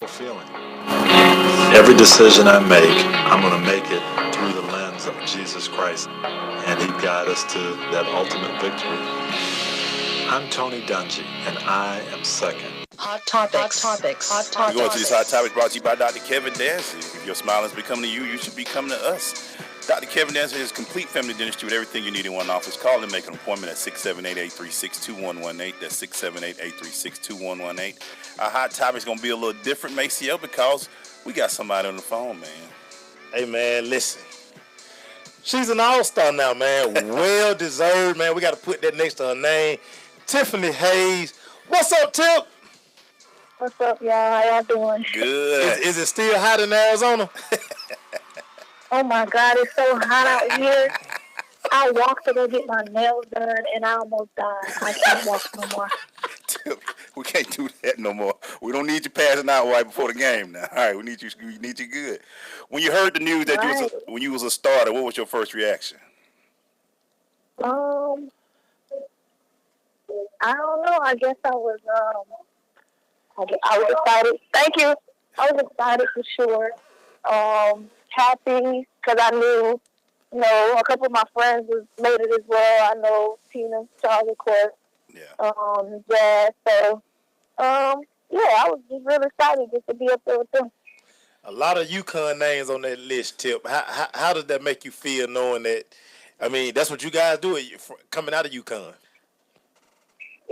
feeling. Every decision I make, I'm going to make it through the lens of Jesus Christ, and He guide us to that ultimate victory. I'm Tony Dungy, and I am second. Hot topics. We're going to these hot topics brought to you by Dr. Kevin Dancy. If your smile is becoming to you, you should be coming to us. Dr. Kevin Dancy is complete family dentistry with everything you need in one office. Call and make an appointment at 678-836-2118. That's 678-836-2118. Our hot topic is going to be a little different, Maceo, because we got somebody on the phone, man. Hey, man, listen. She's an all-star now, man. Well deserved, man. We got to put that next to her name. Tiffany Hayes. What's up, Tip? What's up, y'all? How y'all doing? Good. Is it still hot in Arizona? Oh my God, it's so hot out here. I walked to go get my nails done, and I almost died. I can't walk no more. We can't do that no more. We don't need you passing out right before the game now. All right, we need you. We need you good. When you heard the news that when you was a starter, what was your first reaction? I don't know. I guess I was excited. Thank you. I was excited for sure. Happy because I knew, a couple of my friends made it as well. I know Tina, Charles, of course. Yeah. Jazz. So, I was just really excited just to be up there with them. A lot of UConn names on that list, Tip. How does that make you feel knowing that, that's what you guys do coming out of UConn?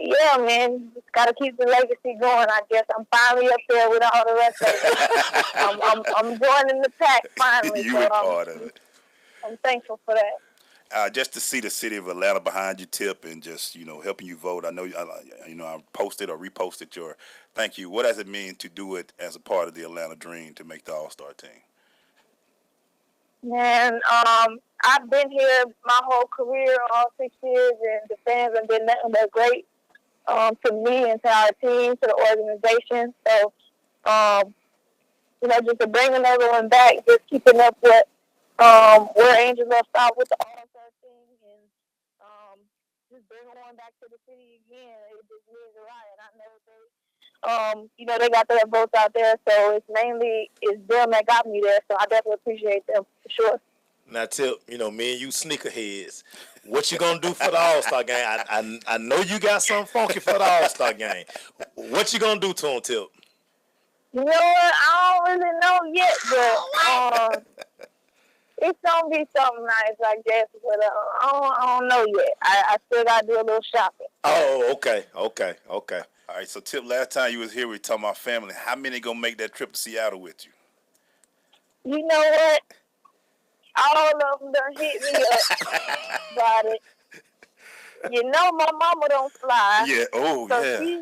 Yeah, man, just gotta keep the legacy going. I guess I'm finally up there with all the rest of it. I'm joining the pack finally. You were part of it. I'm thankful for that. Just to see the city of Atlanta behind you, Tip, and just helping you vote. I know I posted or reposted your thank you. What does it mean to do it as a part of the Atlanta Dream to make the All-Star team? Man, I've been here my whole career, all 6 years, and the fans have been nothing but great. To me and to our team, to the organization. So, just to bring another one back, just keeping up with where Angel left off with the All-Star thing, and just bringing one back to the city again. It just means a lot. And I know they got their votes out there, so it's them that got me there. So I definitely appreciate them for sure. Now, Tip, me and you sneakerheads. What you gonna do for the All-Star game? I know you got something funky for the All-Star game. What you gonna do to him, Tip? You know what? I don't really know yet, but it's gonna be something nice, I guess. But I don't know yet. I still gotta do a little shopping. Oh, okay. All right, so Tip, last time you was here, we were talking about family. How many gonna make that trip to Seattle with you? You know what? All of them done hit me up about it. My mama don't fly. Yeah. Oh, so yeah.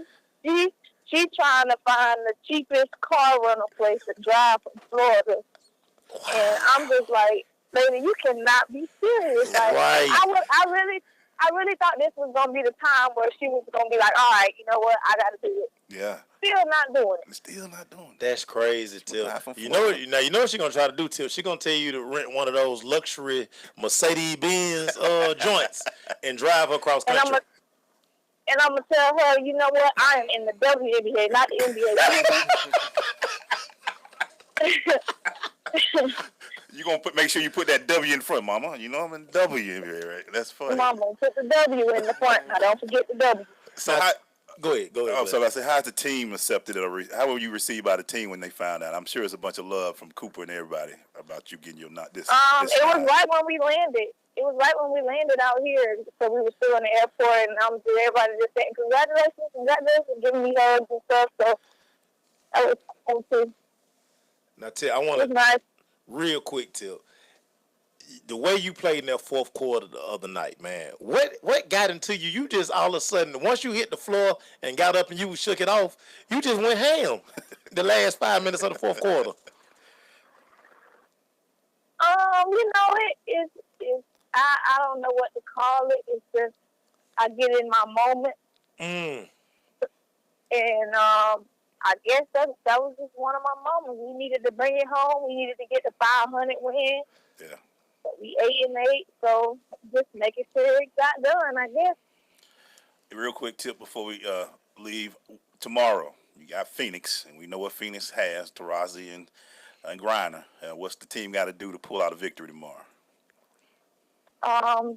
She trying to find the cheapest car rental place to drive from Florida. Wow. And I'm just like, lady, you cannot be serious. Like, right. I really thought this was gonna be the time where she was gonna be like, all right, you know what, I gotta do it. Yeah. Still not doing it. That's crazy, Tip. You know what she gonna try to do, Tip? She gonna tell you to rent one of those luxury Mercedes-Benz joints and drive across country. And I'm gonna tell her, you know what? I am in the WNBA, not the NBA. You gonna make sure you put that W in front, Mama. I'm in WNBA, right? That's funny. Mama, put the W in the front. Now don't forget the W. So Go ahead. So I said, how's the team accepted it, or how were you received by the team when they found out? I'm sure it's a bunch of love from Cooper and everybody about you getting your this. It was right when we landed. It was right when we landed out here, so we were still in the airport, and I'm just everybody just saying congratulations, giving me hugs and stuff. So that was cool too. Now, Tip, I want to nice. Real quick, Tip. The way you played in that fourth quarter the other night, man, what got into you? You just all of a sudden, once you hit the floor and got up and you shook it off, you just went ham the last 5 minutes of the fourth quarter. It's I don't know what to call it. It's just I get in my moment, and I guess that was just one of my moments. We needed to bring it home. We needed to get the 500 win. Yeah. We 8-8, so just making sure it got done, I guess. Real quick tip before we leave. Tomorrow, You got Phoenix, and we know what Phoenix has, Tarazi and Griner. What's the team got to do to pull out a victory tomorrow?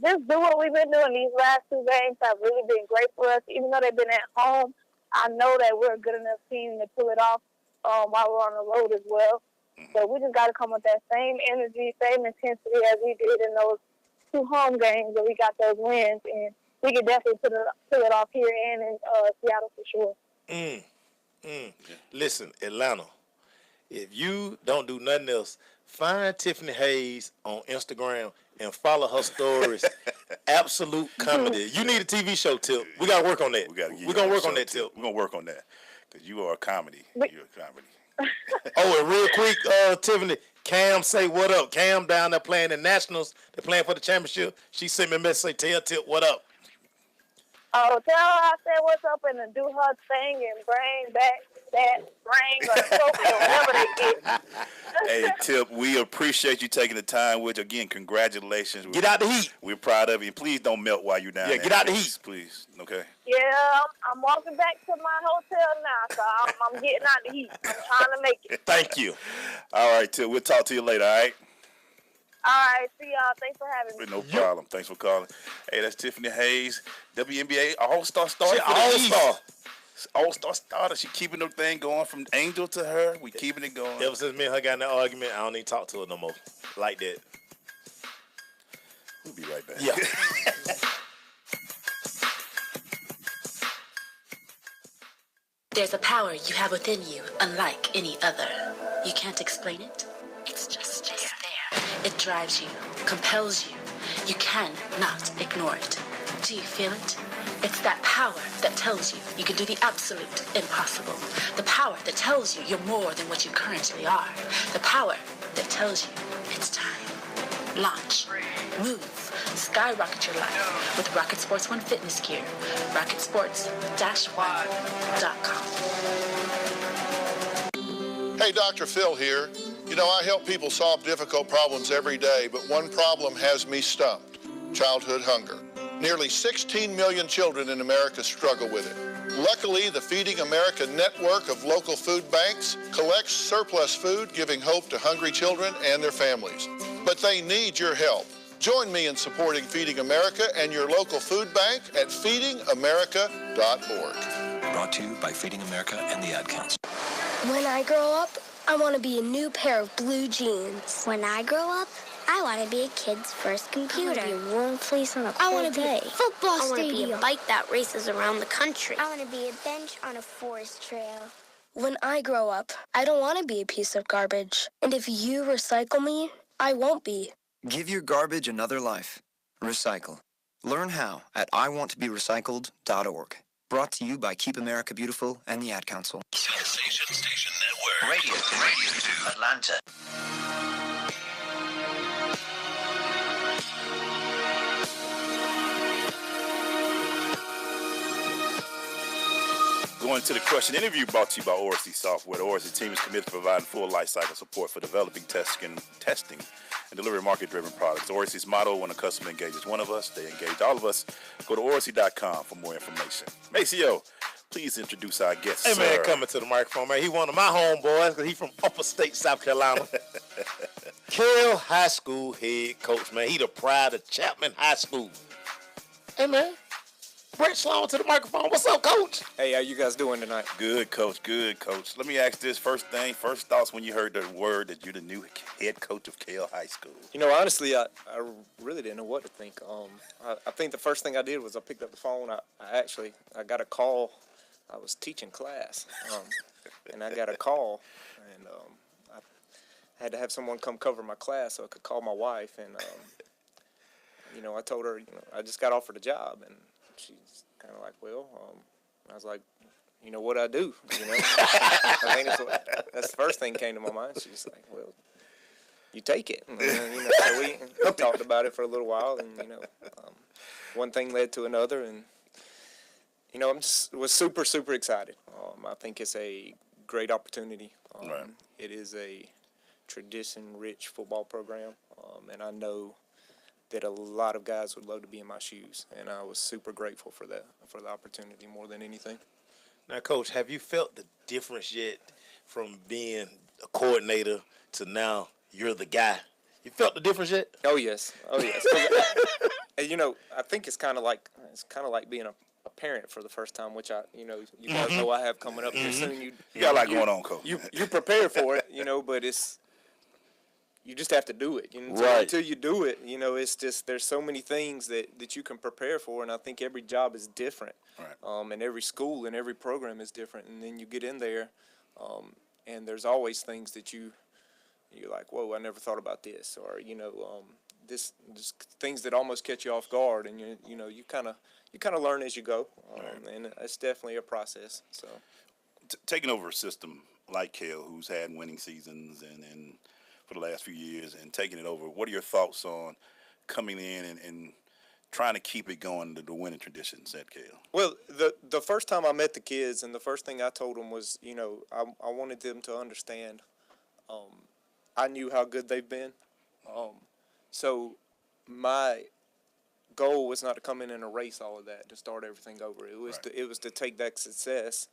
Just do what we've been doing. These last 2 games have really been great for us. Even though they've been at home, I know that we're a good enough team to pull it off while we're on the road as well. So we just got to come with that same energy, same intensity as we did in those 2 home games where we got those wins. And we can definitely pull it off here and in Seattle for sure. Listen, Atlanta, if you don't do nothing else, find Tiffany Hayes on Instagram and follow her stories. Absolute comedy. You need a TV show, Tip. We got to work on that. We're going to work on that, Tip. We're going to work on that because you are a comedy. You're a comedy. Oh, and real quick, Tiffany, Cam say what up. Cam down there playing the Nationals. They're playing for the championship. She sent me a message, say, tell Tip what up. Oh, tell her I said what's up and do her thing and bring back that ring or trophy or whatever they get. Hey, Tip, we appreciate you taking the time with us. Again, congratulations. Get out the heat. We're proud of you. Please don't melt while you're down there. Yeah, get out the heat. Please, okay? Yeah, I'm walking back to my hotel now, so I'm getting out the heat. I'm trying to make it. Thank you. All right, Tip, we'll talk to you later, all right? All right, see y'all. Thanks for having me. No problem. Thanks for calling. Hey, that's Tiffany Hayes, WNBA All-Star starter. All-Star starter. She keeping the thing going from Angel to her. We keeping it going. Ever since me and her got in that argument, I don't even talk to her no more. Like that. We'll be right back. Yeah. There's a power you have within you, unlike any other. You can't explain it. It's just there. It drives you, compels you. You cannot ignore it. Do you feel it? It's that power that tells you you can do the absolute impossible. The power that tells you you're more than what you currently are. The power that tells you it's time. Launch, move, skyrocket your life with Rocket Sports One fitness gear. RocketSports-1.com. Hey, Dr. Phil here. You know, I help people solve difficult problems every day, but one problem has me stumped: childhood hunger. Nearly 16 million children in America struggle with it. Luckily, the Feeding America network of local food banks collects surplus food, giving hope to hungry children and their families. But they need your help. Join me in supporting Feeding America and your local food bank at feedingamerica.org. Brought to you by Feeding America and the Ad Council. When I grow up, I want to be a new pair of blue jeans. When I grow up, I want to be a kid's first computer. I want to be a warm place on a I want to be a football stadium. I want to be a bike that races around the country. I want to be a bench on a forest trail. When I grow up, I don't want to be a piece of garbage. And if you recycle me, I won't be. Give your garbage another life. Recycle. Learn how at iwanttoberecycled.org. Brought to you by Keep America Beautiful and the Ad Council. Station Network. Radio 2, Atlanta. Going to the question interview brought to you by Oracy Software. The Oracy team is committed to providing full life cycle support for developing, testing, and delivering market-driven products. Oracy's motto: when a customer engages one of us, they engage all of us. Go to Oracy.com for more information. Maceo, please introduce our guest, Hey, sir. man, coming to the microphone, man. He one of my homeboys because he from upper state South Carolina. Kell High School head coach, man. He the pride of Chapman High School. Hey, man. Brett Sloan to the microphone. What's up, Coach? Hey, how you guys doing tonight? Good, Coach. Good, Coach. Let me ask this first thoughts when you heard the word that you're the new head coach of Kell High School. You know, honestly, I really didn't know what to think. I think the first thing I did was I picked up the phone. I got a call. I was teaching class, and I got a call, and I had to have someone come cover my class so I could call my wife. And, I told her, I just got offered a job, and she's kind of like, well, I was like, what I do, I think that's the first thing came to my mind. She's like, well, you take it. And, so we talked about it for a little while, and, one thing led to another, and, was super, super excited. I think it's a great opportunity. Right. It is a tradition-rich football program, and I know that a lot of guys would love to be in my shoes, and I was super grateful for that, for the opportunity more than anything. Now, Coach, have you felt the difference yet from being a coordinator to now you're the guy? You felt the difference yet? Oh yes. 'Cause and, you know, I think it's kind of like being a parent for the first time, which you guys know I have coming up here soon. You got a lot going on, Coach. You prepare for it, but you just have to do it. Right. Until you do it, it's just there's so many things that you can prepare for, and I think every job is different. Right. And every school and every program is different, and then you get in there, and there's always things that you're like, whoa, I never thought about this, or this things that almost catch you off guard, and you kind of learn as you go, and it's definitely a process. So taking over a system like Kell, who's had winning seasons and for the last few years, and taking it over, what are your thoughts on coming in and trying to keep it going, the winning traditions at Kell? Well, the first time I met the kids, and the first thing I told them was, I wanted them to understand. I knew how good they've been, so my goal was not to come in and erase all of that, to start everything over. It was to take that success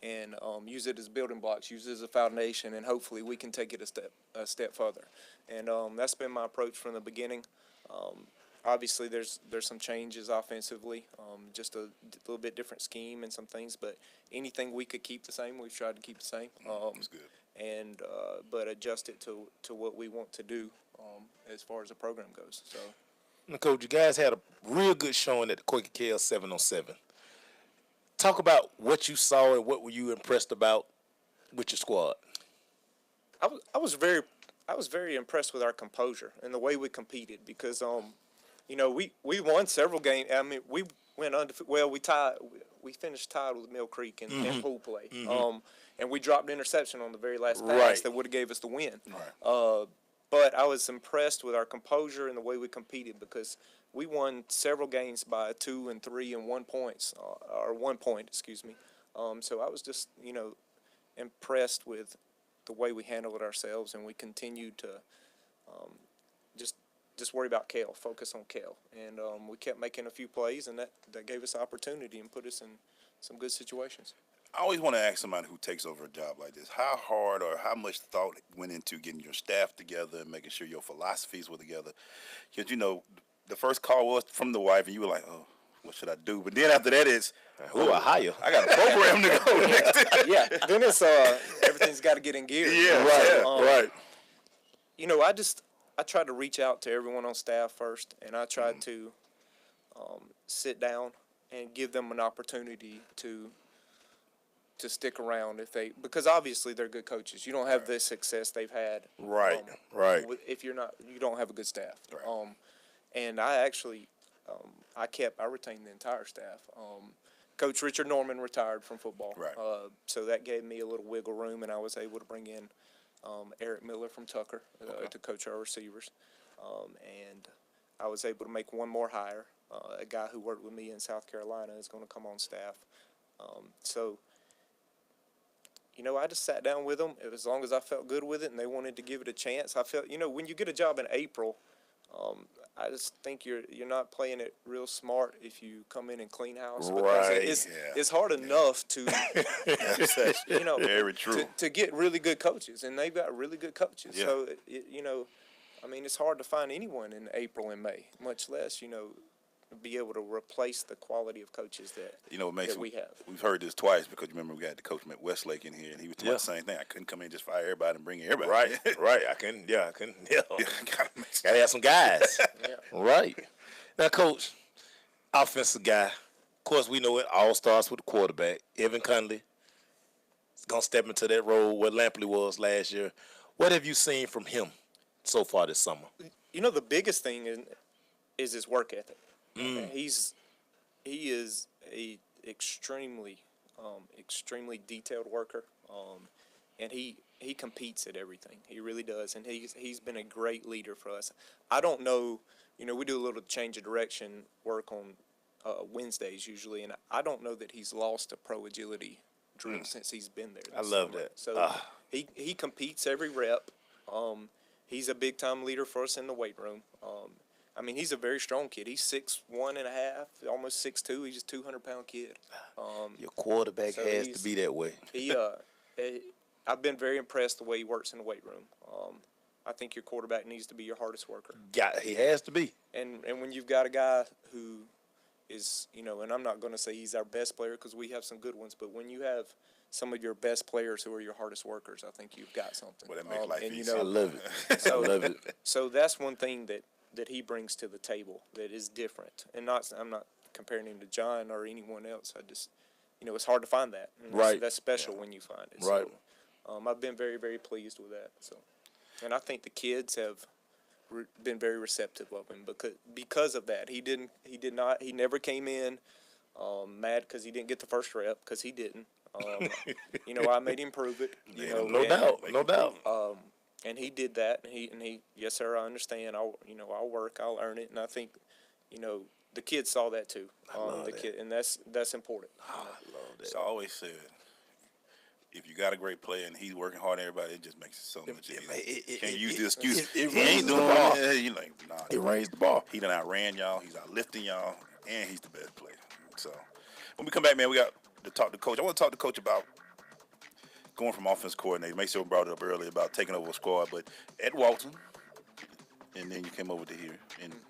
and use it as building blocks, use it as a foundation, and hopefully we can take it a step further. And that's been my approach from the beginning. Obviously, there's some changes offensively, just a little bit different scheme and some things, but anything we could keep the same, we've tried to keep the same. That's good. And but adjust it to what we want to do as far as the program goes. So, Now, Coach, you guys had a real good showing at the Quaker Kell 7-on-7. Talk about what you saw and what were you impressed about with your squad. I was very impressed with our composure and the way we competed, because we won several games. I mean, we went undefeated. Well, we finished tied with Mill Creek in pool play. And we dropped interception on the very last pass that would have gave us the win. Right. But I was impressed with our composure and the way we competed, because we won several games by 2 and 3 and 1 points, or 1 point, excuse me. So I was just, impressed with the way we handled ourselves, and we continued to just worry about Kell, focus on Kell. And we kept making a few plays, and that gave us opportunity and put us in some good situations. I always want to ask somebody who takes over a job like this, how hard or how much thought went into getting your staff together and making sure your philosophies were together? Because, the first call was from the wife, and you were like, oh, what should I do? But then after that, it's, who I hire? I got a program to go next. Yeah, then it's everything's got to get in gear. Yeah, right. I tried to reach out to everyone on staff first, and I tried to sit down and give them an opportunity to stick around because obviously they're good coaches. You don't have the success they've had. Right. If you don't have a good staff. Right. And I actually, I retained the entire staff. Coach Richard Norman retired from football. Right. So that gave me a little wiggle room, and I was able to bring in Eric Miller from Tucker to coach our receivers. And I was able to make one more hire. A guy who worked with me in South Carolina is going to come on staff. So I just sat down with them as long as I felt good with it and they wanted to give it a chance. I felt, when you get a job in April, I just think you're not playing it real smart if you come in and clean house. Because it's hard enough to, very true. To get really good coaches, and they've got really good coaches. Yeah. So, it's hard to find anyone in April and May, much less, be able to replace the quality of coaches that we have. We've heard this twice, because remember we had the coach from Westlake in here, and he was talking about the same thing. I couldn't come in and just fire everybody and bring everybody. Right. I couldn't. Gotta have some guys. Right. Now, Coach, offensive guy. Of course, we know it all starts with the quarterback. Evan Conley is gonna step into that role where Lampley was last year. What have you seen from him so far this summer? The biggest thing is his work ethic. He is a extremely detailed worker, and he competes at everything. He really does, and he's been a great leader for us. I don't know, we do a little change of direction work on Wednesdays usually, and I don't know that he's lost a pro agility drill since he's been there. I love that. So he competes every rep. He's a big time leader for us in the weight room. I mean, he's a very strong kid. He's 6'1.5", almost 6'2". He's a 200-pound kid. Your quarterback so has to be that way. I've been very impressed the way he works in the weight room. I think your quarterback needs to be your hardest worker. Yeah, he has to be. And when you've got a guy who is, and I'm not going to say he's our best player because we have some good ones, but when you have some of your best players who are your hardest workers, I think you've got something. Well, that makes life easy. I love it. I love it. So that's one thing that he brings to the table that is different. And I'm not comparing him to John or anyone else. I just, it's hard to find that. And right. That's special when you find it. Right. So, I've been very, very pleased with that. So, and I think the kids have been very receptive of him because of that. He never came in mad because he didn't get the first rep, because he didn't. I made him prove it. No doubt. And he did that, and he, yes sir, I understand. I'll work, I'll earn it, and I think, the kids saw that too. Kid, and that's important. I love that. So I always said, if you got a great player and he's working hard on everybody, it just makes it so much easier. Can't use the excuse. He ain't doing it. You're like, nah. He raised the ball. He done outran y'all. He's outlifting y'all, and he's the best player. So when we come back, man, we got to talk to Coach. I want to talk to Coach about going from offense coordinator. Make sure we brought it up earlier about taking over a squad, but at Walton, and then you came over to here,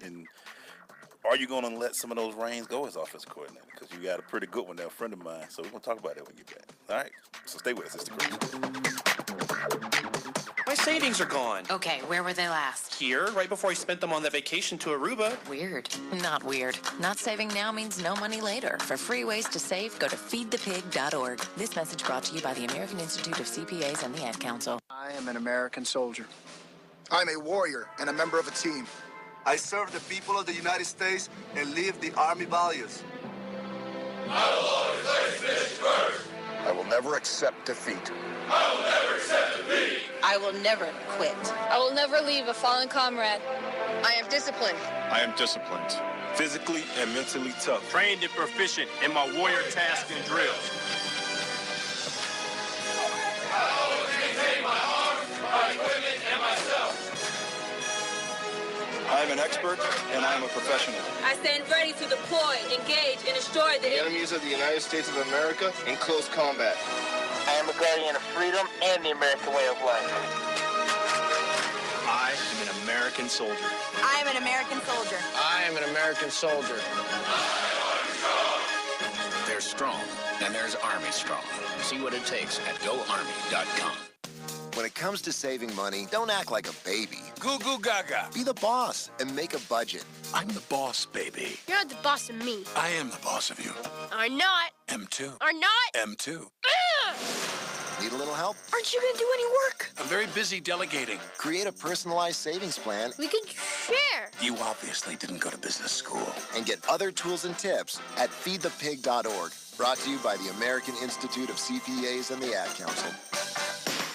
and are you going to let some of those reins go as offensive coordinator? Because you got a pretty good one there, a friend of mine. So we're going to talk about that when we get back. All right? So stay with us. It's the Chris. My savings are gone. Okay, where were they last? Here, right before I spent them on that vacation to Aruba. Weird. Not weird. Not saving now means no money later. For free ways to save, go to feedthepig.org. This message brought to you by the American Institute of CPAs and the Ad Council. I am an American soldier. I'm a warrior and a member of a team. I serve the people of the United States and live the Army values. I will always place this first. I will never accept defeat. I will never accept defeat. I will never quit. I will never leave a fallen comrade. I am disciplined. I am disciplined. Physically and mentally tough. Trained and proficient in my warrior tasks and drills. I always maintain my arms, my equipment, and myself. I am an expert, and I am a professional. I stand ready to deploy, engage, and destroy the enemies of the United States of America in close combat. I am a guardian of freedom and the American way of life. I am an American soldier. I am an American soldier. I am an American soldier. There's strong, and there's Army strong. See what it takes at GoArmy.com. When it comes to saving money, don't act like a baby. Goo goo gaga. Be the boss and make a budget. I'm the boss, baby. You're not the boss of me. I am the boss of you. Are not. M2. Are not. M2. Need a little help? Aren't you gonna do any work? I'm very busy delegating. Create a personalized savings plan. We could share. You obviously didn't go to business school. And get other tools and tips at feedthepig.org. Brought to you by the American Institute of CPAs and the Ad Council.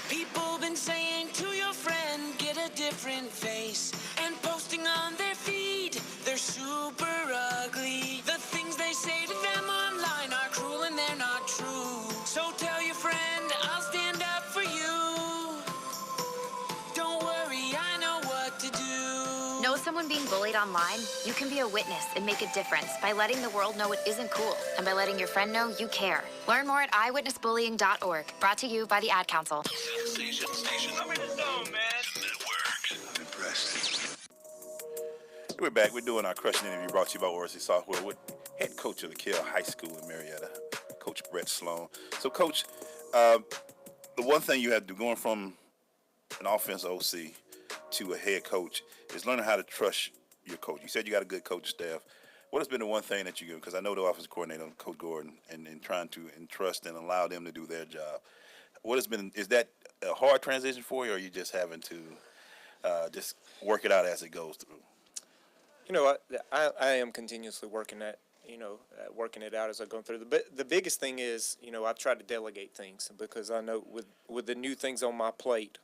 People been saying to your friend, get a different face, and posting on their feed, they're super ugly. The things they say to them online are cruel and they're not true. So tell your friend, I'll stand up for you. Don't worry, I know what to do. Know someone being bullied online? You can be a witness and make a difference by letting the world know it isn't cool, and by letting your friend know you care. Learn more at eyewitnessbullying.org. Brought to you by the Ad Council. Station. I'm in the zone, man. Network. I'm impressed. We're back. We're doing our crushing interview brought to you by Oracy Software with head coach of the Kell High School in Marietta, Coach Brett Sloan. So, Coach, the one thing you have to do going from an offensive OC to a head coach is learning how to trust your coach. You said you got a good coach staff. What has been the one thing that you do? Because I know the offensive coordinator, Coach Gordon, and trying to entrust and allow them to do their job. What has been, is that a hard transition for you, or are you just having to just work it out as it goes through? You know, I am continuously working working it out as I go through. The biggest thing is, I've tried to delegate things because I know with the new things on my plate,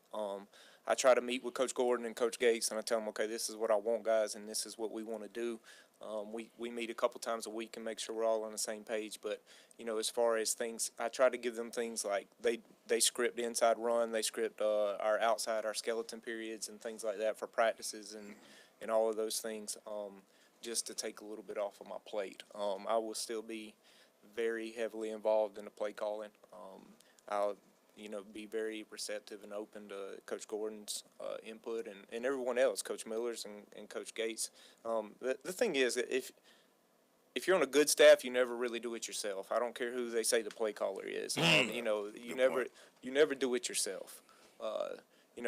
I try to meet with Coach Gordon and Coach Gates, and I tell them, okay, this is what I want, guys, and this is what we want to do. We meet a couple times a week and make sure we're all on the same page. But, as far as things, I try to give them things like they script the inside run, they script our outside, our skeleton periods and things like that for practices and all of those things, just to take a little bit off of my plate. I will still be very heavily involved in the play calling. I'll be very receptive and open to Coach Gordon's input and everyone else, Coach Miller's and Coach Gates. The thing is, if you're on a good staff, you never really do it yourself. I don't care who they say the play caller is. You never do it yourself.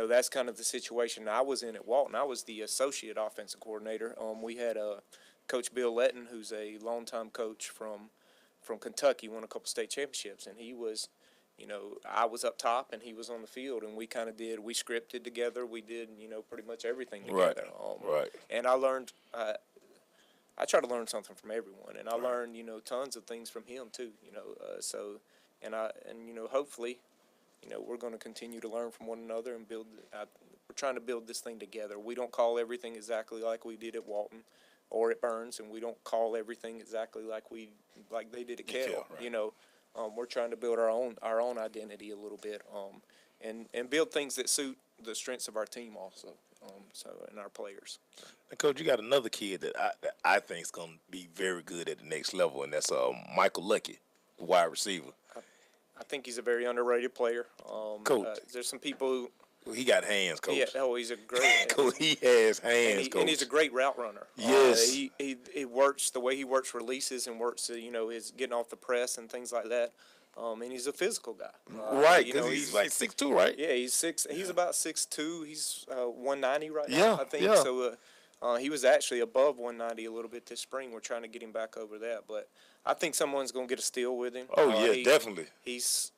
That's kind of the situation I was in at Walton. I was the associate offensive coordinator. We had Coach Bill Letton, who's a longtime coach from Kentucky, won a couple state championships, and he was. I was up top and he was on the field, and we scripted together. We did, pretty much everything together. Right. And I learned, I try to learn something from everyone, and I learned, tons of things from him too, hopefully, we're going to continue to learn from one another and build. We're trying to build this thing together. We don't call everything exactly like we did at Walton or at Burns, and we don't call everything exactly like they did at Kell. Right. We're trying to build our own identity a little bit, and build things that suit the strengths of our team also, and our players. And Coach, you got another kid that I think is going to be very good at the next level, and that's Michael Lucky, the wide receiver. I think he's a very underrated player. Coach, there's some people who. He got hands, Coach. Yeah, he's a great. Coach, he has hands, Coach. And he's a great route runner. Yes. He works the way he works releases and works, his getting off the press and things like that. And he's a physical guy. Right, because he's like 6'2", right? Yeah, he's about 6'2". He's 190 right now, I think. Yeah. So he was actually above 190 a little bit this spring. We're trying to get him back over that, but I think someone's going to get a steal with him. Oh definitely. He's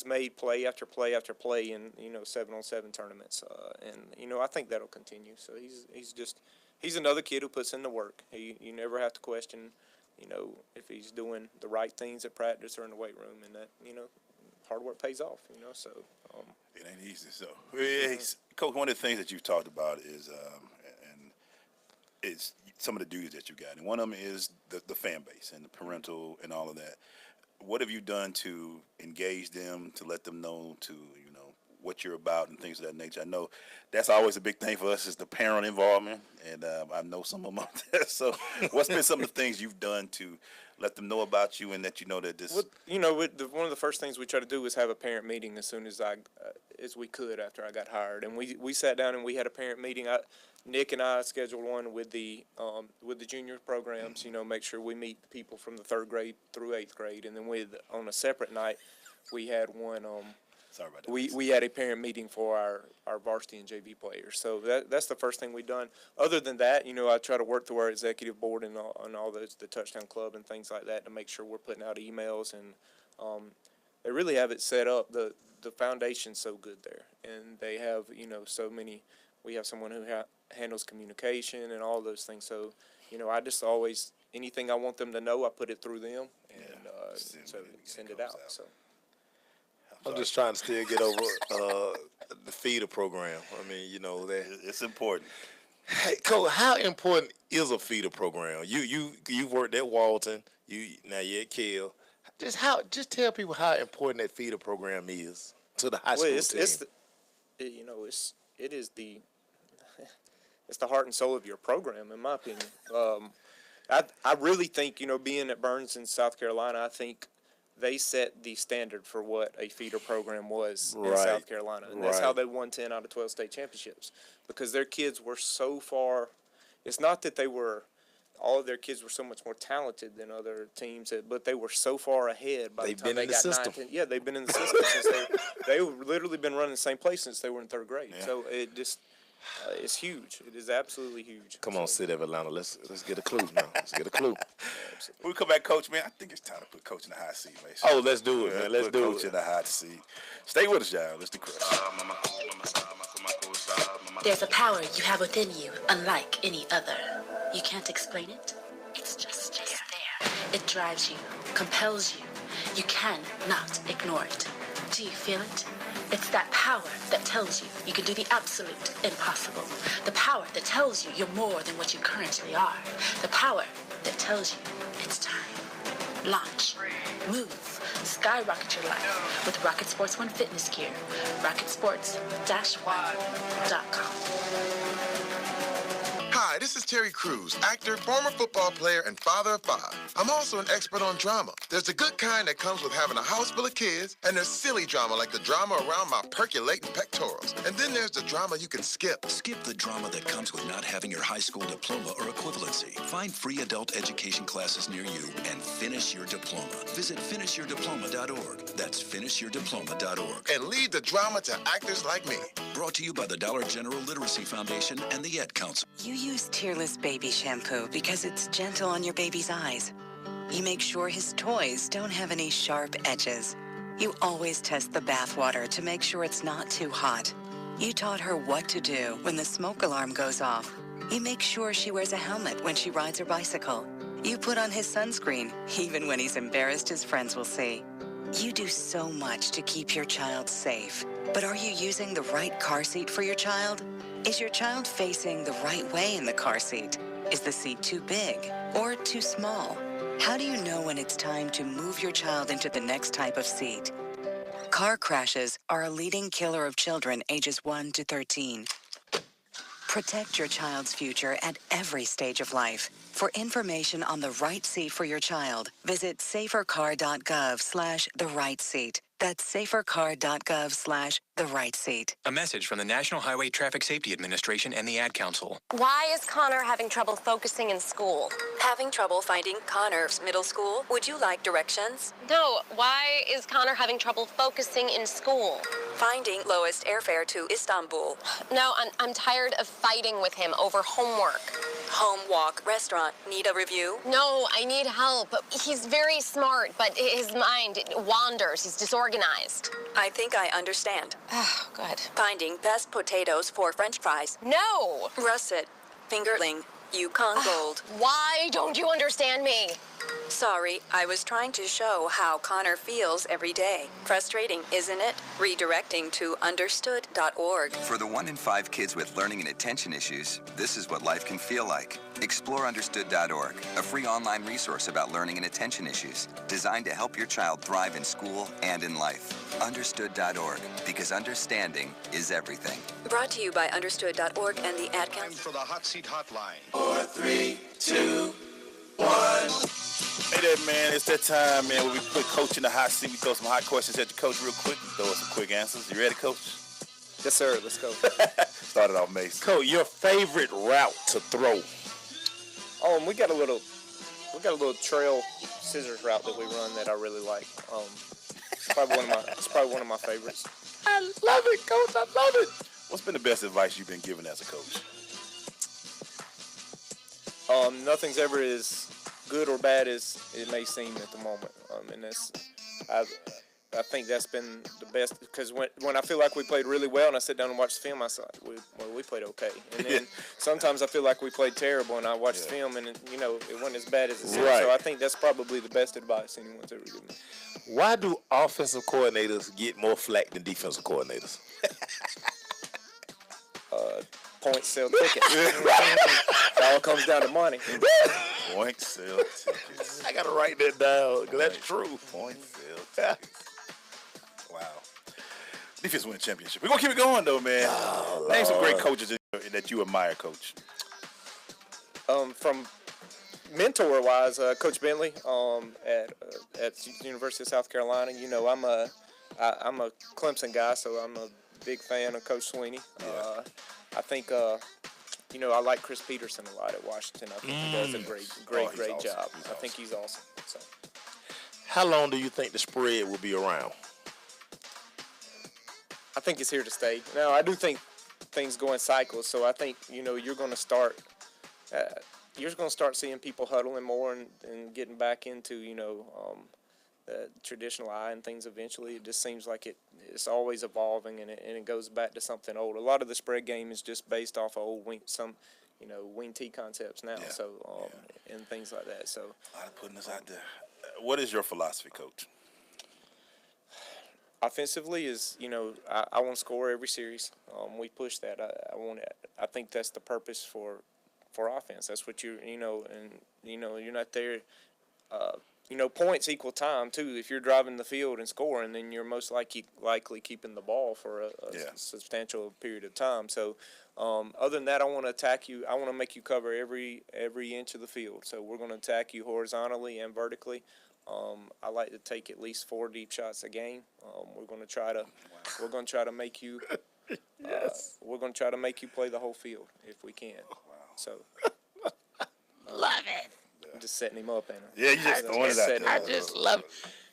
made play after play after play in 7-on-7 tournaments, and I think that'll continue. So he's another kid who puts in the work. You never have to question, if he's doing the right things at practice or in the weight room, and that hard work pays off. So it ain't easy. So Coach, one of the things that you've talked about is and it's some of the duties that you got, and one of them is the fan base and the parental and all of that. What have you done to engage them, to let them know, what you're about and things of that nature? I know that's always a big thing for us is the parent involvement, and I know some of them out there. So what's been some of the things you've done to let them know about you and that that this... one of the first things we try to do was have a parent meeting as soon as we could after I got hired. And we sat down and we had a parent meeting. Nick and I scheduled one with the junior programs, make sure we meet people from the 3rd grade through 8th grade. And then on a separate night, we had one... Sorry about that. We had a parent meeting for our varsity and JV players. So that's the first thing we've done. Other than that, I try to work through our executive board and all those, the Touchdown Club and things like that, to make sure we're putting out emails. And they really have it set up. The foundation's so good there. And they have, so many. We have someone who handles communication and all those things. So, I just always, anything I want them to know, I put it through them and send it out. So. I'm just trying to still get over the feeder program. That it's important. Hey, Cole, how important is a feeder program? You worked at Walton. Now you're at Kell. Just tell people how important that feeder program is to the high school team. It's the heart and soul of your program, in my opinion. I really think, being at Burns in South Carolina, I think they set the standard for what a feeder program was in South Carolina. And that's how they won 10 out of 12 state championships, because their kids were so far. It's not that all of their kids were so much more talented than other teams, but they were so far ahead by the time they got 9, 10. Yeah, they've been in the system since they've literally been running the same place since they were in 3rd grade. Yeah. So it just it's huge. It is absolutely huge. Come on, City of Atlanta. Let's get a clue now. Let's get a clue. When we come back, Coach, man, I think it's time to put Coach in the hot seat, man. Oh, let's do it, man. Let's do Coach in the hot seat. Stay with us, y'all. Let's do Chris. There's a power you have within you, unlike any other. You can't explain it. It's just there. It drives you, compels you. You cannot ignore it. Do you feel it? It's that power that tells you you can do the absolute impossible. The power that tells you you're more than what you currently are. The power that tells you it's time. Launch, move, skyrocket your life with Rocket Sports One fitness gear. RocketSports-One.com. Hi, this is Terry Crews, actor, former football player, and father of 5. I'm also an expert on drama. There's the good kind that comes with having a house full of kids, and there's silly drama like the drama around my percolating pectorals. And then there's the drama you can skip. Skip the drama that comes with not having your high school diploma or equivalency. Find free adult education classes near you and finish your diploma. Visit finishyourdiploma.org. That's finishyourdiploma.org. And lead the drama to actors like me. Brought to you by the Dollar General Literacy Foundation and the Ed Council. You use Tearless Baby Shampoo because it's gentle on your baby's eyes. You make sure his toys don't have any sharp edges. You always test the bath water to make sure it's not too hot. You taught her what to do when the smoke alarm goes off. You make sure she wears a helmet when she rides her bicycle. You put on his sunscreen, even when he's embarrassed his friends will see. You do so much to keep your child safe. But are you using the right car seat for your child? Is your child facing the right way in the car seat? Is the seat too big or too small? How do you know when it's time to move your child into the next type of seat? Car crashes are a leading killer of children ages 1 to 13. Protect your child's future at every stage of life. For information on the right seat for your child, visit safercar.gov/the-right-seat. That's safercar.gov/the-right-seat. A message from the National Highway Traffic Safety Administration and the Ad Council. Why is Connor having trouble focusing in school? Having trouble finding Connor's middle school? Would you like directions? No, why is Connor having trouble focusing in school? Finding lowest airfare to Istanbul. No, I'm tired of fighting with him over homework. Home, walk, restaurant. Need a review? No, I need help. He's very smart, but his mind wanders. He's disorganized. I think I understand. Oh, good. Finding best potatoes for French fries. No! Russet. Fingerling. Yukon Gold. Why don't you understand me? Sorry, I was trying to show how Connor feels every day. Frustrating, isn't it? Redirecting to understood.org. For the 1 in 5 kids with learning and attention issues, this is what life can feel like. Explore understood.org, a free online resource about learning and attention issues, designed to help your child thrive in school and in life. Understood.org, because understanding is everything. Brought to you by understood.org and the Ad Council. Time for the Hot Seat Hotline. 4, 3, 2, 1. Hey there, man. It's that time, man, where we put Coach in the hot seat. We throw some hot questions at the coach real quick. Throw us some quick answers. You ready, Coach? Yes, sir. Let's go. Started off, Mason. Coach, your favorite route to throw? We got a little trail scissors route that we run that I really like. It's probably one of my favorites. I love it, Coach. I love it. What's been the best advice you've been given as a coach? Nothing's ever as good or bad as it may seem at the moment. And I think that's been the best, because when I feel like we played really well and I sit down and watch the film, I say, we played okay. And then sometimes I feel like we played terrible and I watch the film and, it wasn't as bad as it seemed. Right. So I think that's probably the best advice anyone's ever given me. Why do offensive coordinators get more flack than defensive coordinators? Points sell tickets. It all comes down to money. Points sell tickets. I got to write that down, because that's true. Points sell tickets. Wow. Defense win championship. We're going to keep it going, though, man. Oh, name some great coaches that you admire, Coach. From mentor-wise, Coach Bentley at the University of South Carolina. I'm a Clemson guy, so I'm a big fan of Coach Sweeney. I think, I like Chris Peterson a lot at Washington. I think he does a great awesome. job. I think he's awesome. So, how long do you think the spread will be around? I think it's here to stay. Now, I do think things go in cycles, so I think, you're going to start seeing people huddling more and getting back into, the traditional eye and things eventually. It just seems like it's always evolving, and it goes back to something old. A lot of the spread game is just based off of old wing T concepts now, and things like that. So a lot of putting this out there. What is your philosophy, Coach? offensively is, I want to score every series. We push that. I think that's the purpose for offense. That's what you're not there. Points equal time too. If you're driving the field and scoring, then you're most likely keeping the ball for a substantial period of time. So, other than that, I want to attack you. I want to make you cover every inch of the field. So we're going to attack you horizontally and vertically. I like to take at least 4 deep shots a game. We're going to try to make you. We're going to try to make you play the whole field if we can. So. Love it. I'm just setting him up, ain't I? Yeah, you just throwing it out there. I just love it.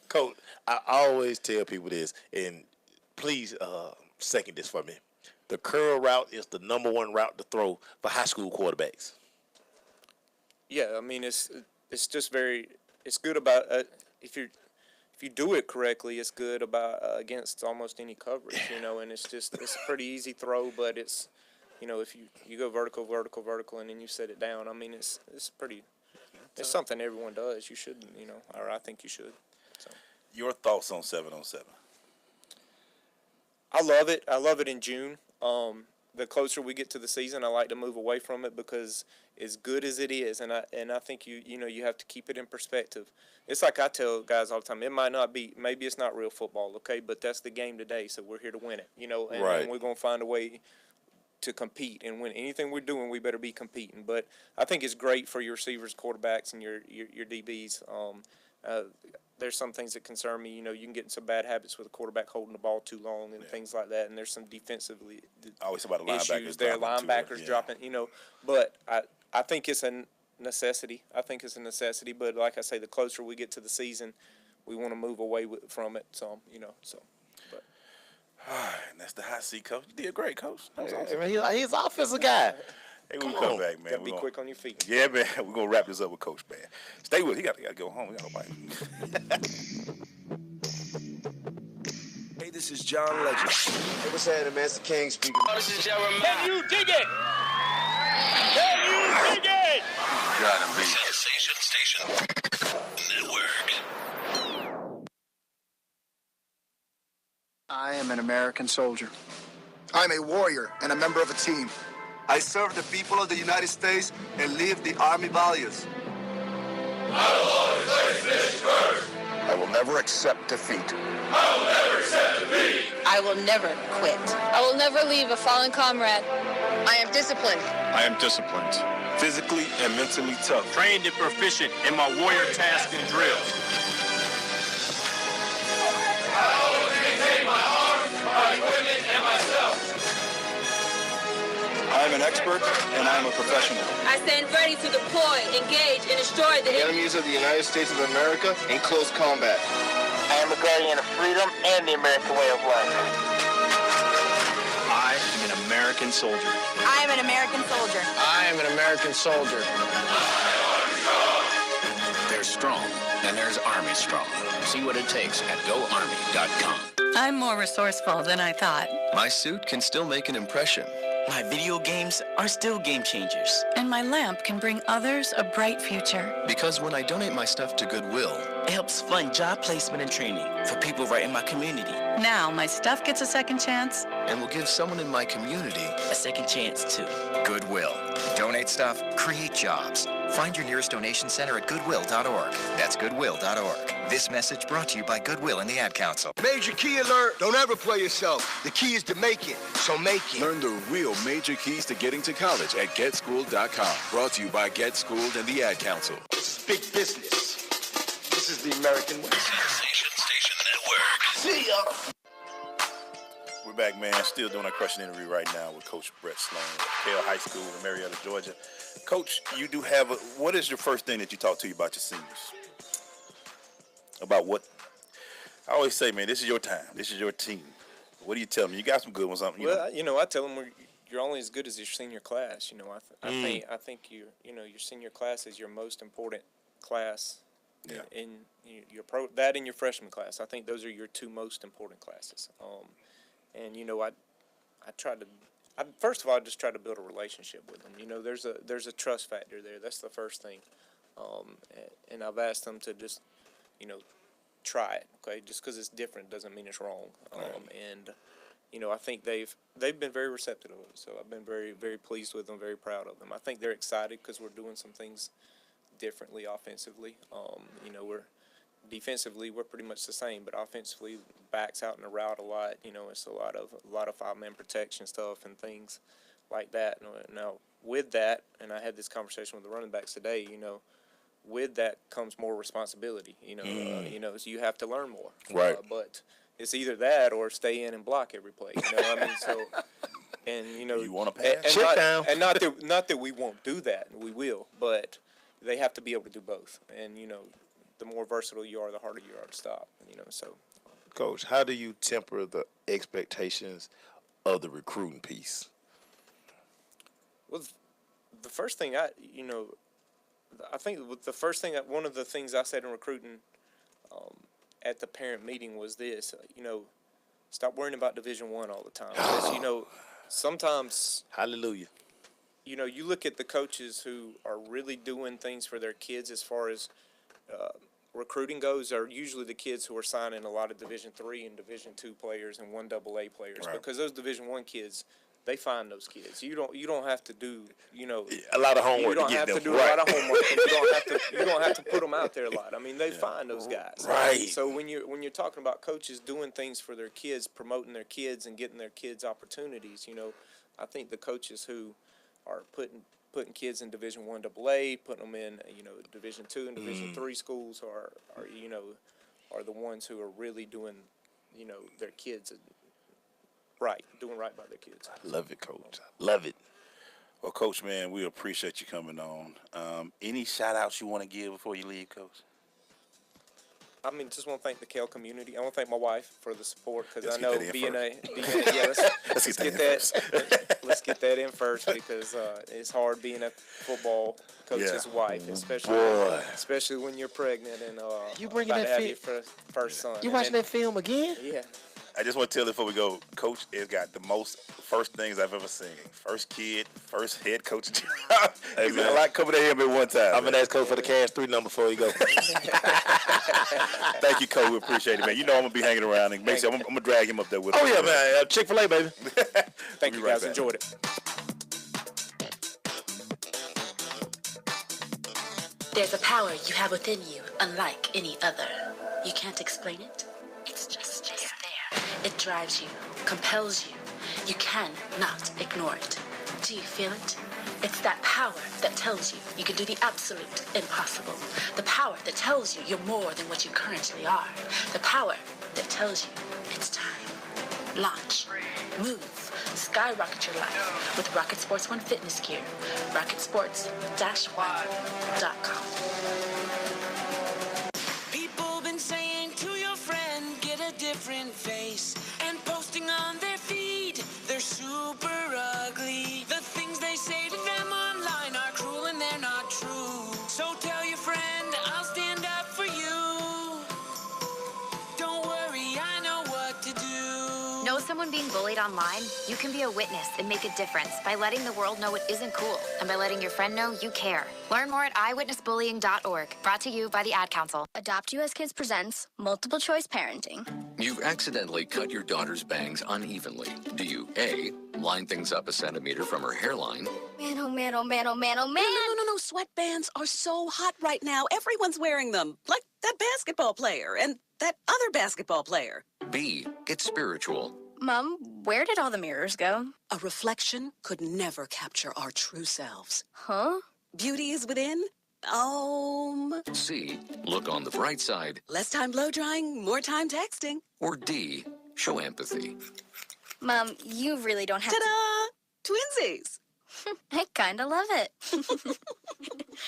Coach, I always tell people this, and please second this for me. The curl route is the number 1 route to throw for high school quarterbacks. Yeah, I mean it's just it's good about if you do it correctly, it's good about against almost any coverage, and it's a pretty easy throw, but it's if you go vertical, and then you set it down, I mean it's pretty. It's something everyone does. You should, or I think you should. So. Your thoughts on 7-on-7? I love it. I love it in June. The closer we get to the season, I like to move away from it because as good as it is, and I think you have to keep it in perspective. It's like I tell guys all the time. It might not be, maybe it's not real football, okay, but that's the game today, so we're here to win it, and we're gonna find a way to compete and win. Anything we're doing, we better be competing. But I think it's great for your receivers, quarterbacks, and your DBs. There's some things that concern me. You can get in some bad habits with a quarterback holding the ball too long and things like that. And there's some defensively always about the issues there. Linebackers dropping, But I think it's a necessity. But like I say, the closer we get to the season, we want to move away from it. So. And that's the hot seat, Coach. You did great, Coach. He's an offensive guy. Hey, we'll come back, man. Gotta be quick on your feet. Yeah, man. We're going to wrap this up with Coach, man. Stay with us. He got to go home. We got nobody. Hey, this is John Legend. Hey, what's happening, man? It's the King speaking. This is Jeremiah. Can you dig it? Can you dig it? Gotta be. Sensation Station Network. I am an American soldier. I'm a warrior and a member of a team. I serve the people of the United States and live the Army values. I will always place this first. I will never accept defeat. I will never accept defeat. I will never quit. I will never leave a fallen comrade. I am disciplined. I am disciplined, physically and mentally tough. Trained and proficient in my warrior tasks and drills. I always maintain my arms, my equipment, and myself. I am an expert and I am a professional. I stand ready to deploy, engage, and destroy the Enemies of the United States of America in close combat. I am a guardian of freedom and the American way of life. I am an American soldier. I am an American soldier. I am an American soldier. There's strong, and there's Army strong. See what it takes at GoArmy.com. I'm more resourceful than I thought. My suit can still make an impression. My video games are still game changers. And my lamp can bring others a bright future. Because when I donate my stuff to Goodwill, It helps fund job placement and training for people right in my community. Now my stuff gets a second chance. and will give someone in my community a second chance too. Goodwill. Donate stuff, create jobs. Find your nearest donation center at goodwill.org. That's goodwill.org. This message brought to you by Goodwill and the Ad Council. Major key alert. Don't ever play yourself. The key is to make it, so make it. Learn the real major keys to getting to college at GetSchooled.com. Brought to you by Get Schooled and the Ad Council. This is big business. This is the American way. Sensation Station Network. See ya. We're back, man. Still doing a crushing interview right now with Coach Brett Sloan at Kell High School in Marietta, Georgia. Coach, you do have what is your first thing that you talk to you about your seniors? About what? I always say, man, this is your time. This is your team. What do you tell them? You got some good ones. I tell them you're only as good as your senior class. I think your senior class is your most important class. Yeah. In your that and your freshman class. I think those are your two most important classes. I try to. First of all, I just try to build a relationship with them. There's a trust factor there. That's the first thing. And I've asked them to just, try it. Okay, just because it's different doesn't mean it's wrong. And you know, I think they've been very receptive of it. So I've been very, very pleased with them, very proud of them. I think they're excited because we're doing some things differently offensively. You know, defensively we're pretty much the same, but offensively backs out in the route a lot. You know, it's a lot of 5-man protection stuff and things like that. Now with that, and I had this conversation with the running backs today. You know, with that comes more responsibility. You know, you know, so you have to learn more. Right. But it's either that or stay in and block every play. You know what I mean? So, and you know, you want to pass? And not that we won't do that, we will, but they have to be able to do both. And you know, the more versatile you are, the harder you are to stop. You know, so. Coach, how do you temper the expectations of the recruiting piece? Well, the first thing I think one of the things I said in recruiting at the parent meeting was this, you know, stop worrying about Division I all the time. Because, you know, sometimes, hallelujah, you know, you look at the coaches who are really doing things for their kids as far as recruiting goes are usually the kids who are signing a lot of Division III and Division II players and 1AA players. Right. Because those Division I kids, they find those kids. You don't have to do, you know, a lot of homework. You don't have to do a lot of homework. And you don't have to put them out there a lot. I mean, they find those guys. Right. So when you're talking about coaches doing things for their kids, promoting their kids and getting their kids opportunities, you know, I think the coaches who are putting kids in Division I AA, putting them in, you know, Division II and Division III schools are you know, are the ones who are really doing, you know, their kids doing right by their kids. I love it, Coach. Love it. Well, Coach, man, we appreciate you coming on. Any shout-outs you want to give before you leave, Coach? I mean, just want to thank the Kell community. I want to thank my wife for the support because I know let's get that in first because it's hard being a football coach's wife, especially when you're pregnant and you bringing about that to have your first son. You watching that film again? Yeah. I just want to tell you before we go, Coach has got the first things I've ever seen. First kid, first head coach job. He's got a lot coming to him at one time. I'm going to ask Coach for the cash 3 number before you go. Thank you, Coach. We appreciate it, man. You know I'm going to be hanging around. And make sure I'm going to drag him up there with us. Oh, yeah, man. Chick-fil-A, baby. Thank you, guys. Enjoyed it. There's a power you have within you, unlike any other. You can't explain it. It's just there. It drives you, compels you. You cannot ignore it. Do you feel it? It's that power that tells you you can do the absolute impossible. The power that tells you you're more than what you currently are. The power that tells you it's time. Launch. Move. Skyrocket your life with Rocket Sports One fitness gear. RocketSports-One.com. People been saying to your friend, get a different face, and posting on their feed, they're super ugly. The things they say to them online are cruel and they're not true. So tell your friend, I'll stand up for you. Don't worry, I know what to do. Know someone being bullied online? You can be a witness and make a difference by letting the world know it isn't cool and by letting your friend know you care. Learn more at eyewitnessbullying.org. Brought to you by the Ad Council. Adopt US Kids presents Multiple Choice Parenting. You've accidentally cut your daughter's bangs unevenly. Do you A, line things up a centimeter from her hairline? Man, oh man, oh man, oh man, oh man. No. Sweatbands are so hot right now. Everyone's wearing them. Like that basketball player and that other basketball player. B, get spiritual. Mom, where did all the mirrors go? A reflection could never capture our true selves. Huh? Beauty is within. C, look on the bright side. Less time blow drying, more time texting. Or D, show empathy. Mom, you really don't have Ta-da! Twinsies! I kinda love it.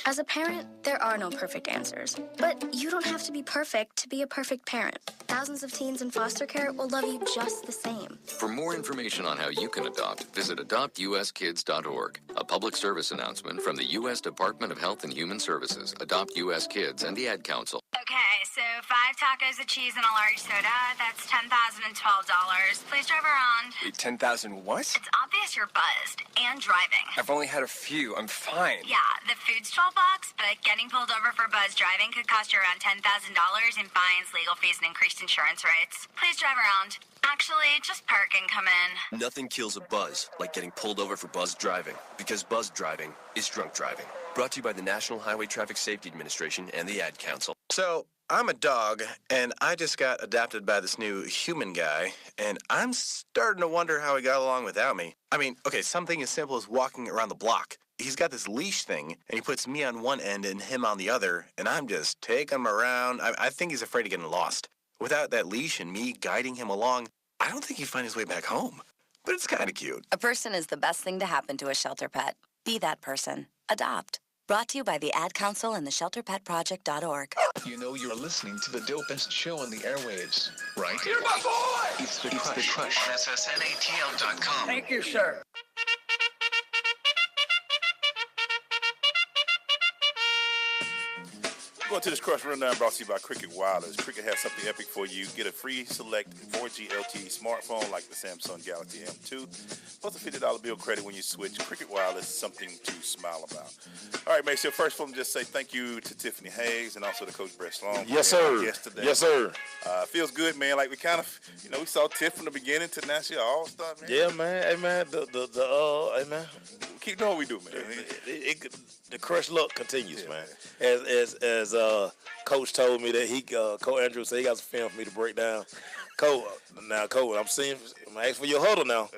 As a parent, there are no perfect answers. But you don't have to be perfect to be a perfect parent. Thousands of teens in foster care will love you just the same. For more information on how you can adopt, visit adoptuskids.org. A public service announcement from the U.S. Department of Health and Human Services, Adopt U.S. Kids, and the Ad Council. Okay, so 5 tacos of cheese and a large soda. That's $10,012. Please drive around. Wait, 10,000 what? It's obvious obvious you're buzzed and driving. I've only had a few. I'm fine. Yeah, the food stroll box, but getting pulled over for buzz driving could cost you around $10,000 in fines, legal fees, and increased insurance rates. Please drive around. Actually, just park and come in. Nothing kills a buzz like getting pulled over for buzz driving, because buzz driving is drunk driving. Brought to you by the National Highway Traffic Safety Administration and the Ad Council. So, I'm a dog, and I just got adopted by this new human guy, and I'm starting to wonder how he got along without me. I mean, okay, something as simple as walking around the block. He's got this leash thing, and he puts me on one end and him on the other, and I'm just taking him around. I think he's afraid of getting lost. Without that leash and me guiding him along, I don't think he'd find his way back home. But it's kind of cute. A person is the best thing to happen to a shelter pet. Be that person. Adopt. Brought to you by the Ad Council and the ShelterPetProject.org. You know you're listening to the dopest show on the airwaves, right? You're my boy! It's the Crush. SSNATL.com. Thank you, sir. Going to this Crush Rundown brought to you by Cricket Wireless. Cricket has something epic for you. Get a free select 4G LTE smartphone like the Samsung Galaxy M2, plus a $50 bill credit when you switch. Cricket Wireless, something to smile about. All right, mate, so first of all, just say thank you to Tiffany Hayes and also to Coach Brett Sloan. Yes, sir. Yesterday. Yes, sir. Feels good, man. Like we kind of, we saw Tiff from the beginning to now she's an all-star, man. Yeah, man. Hey, man. Hey, man. Keep doing what we do, man. The crush luck continues, man. As Coach told me that Coach Andrew said he got some film for me to break down. Coach, I'm asking for your huddle now.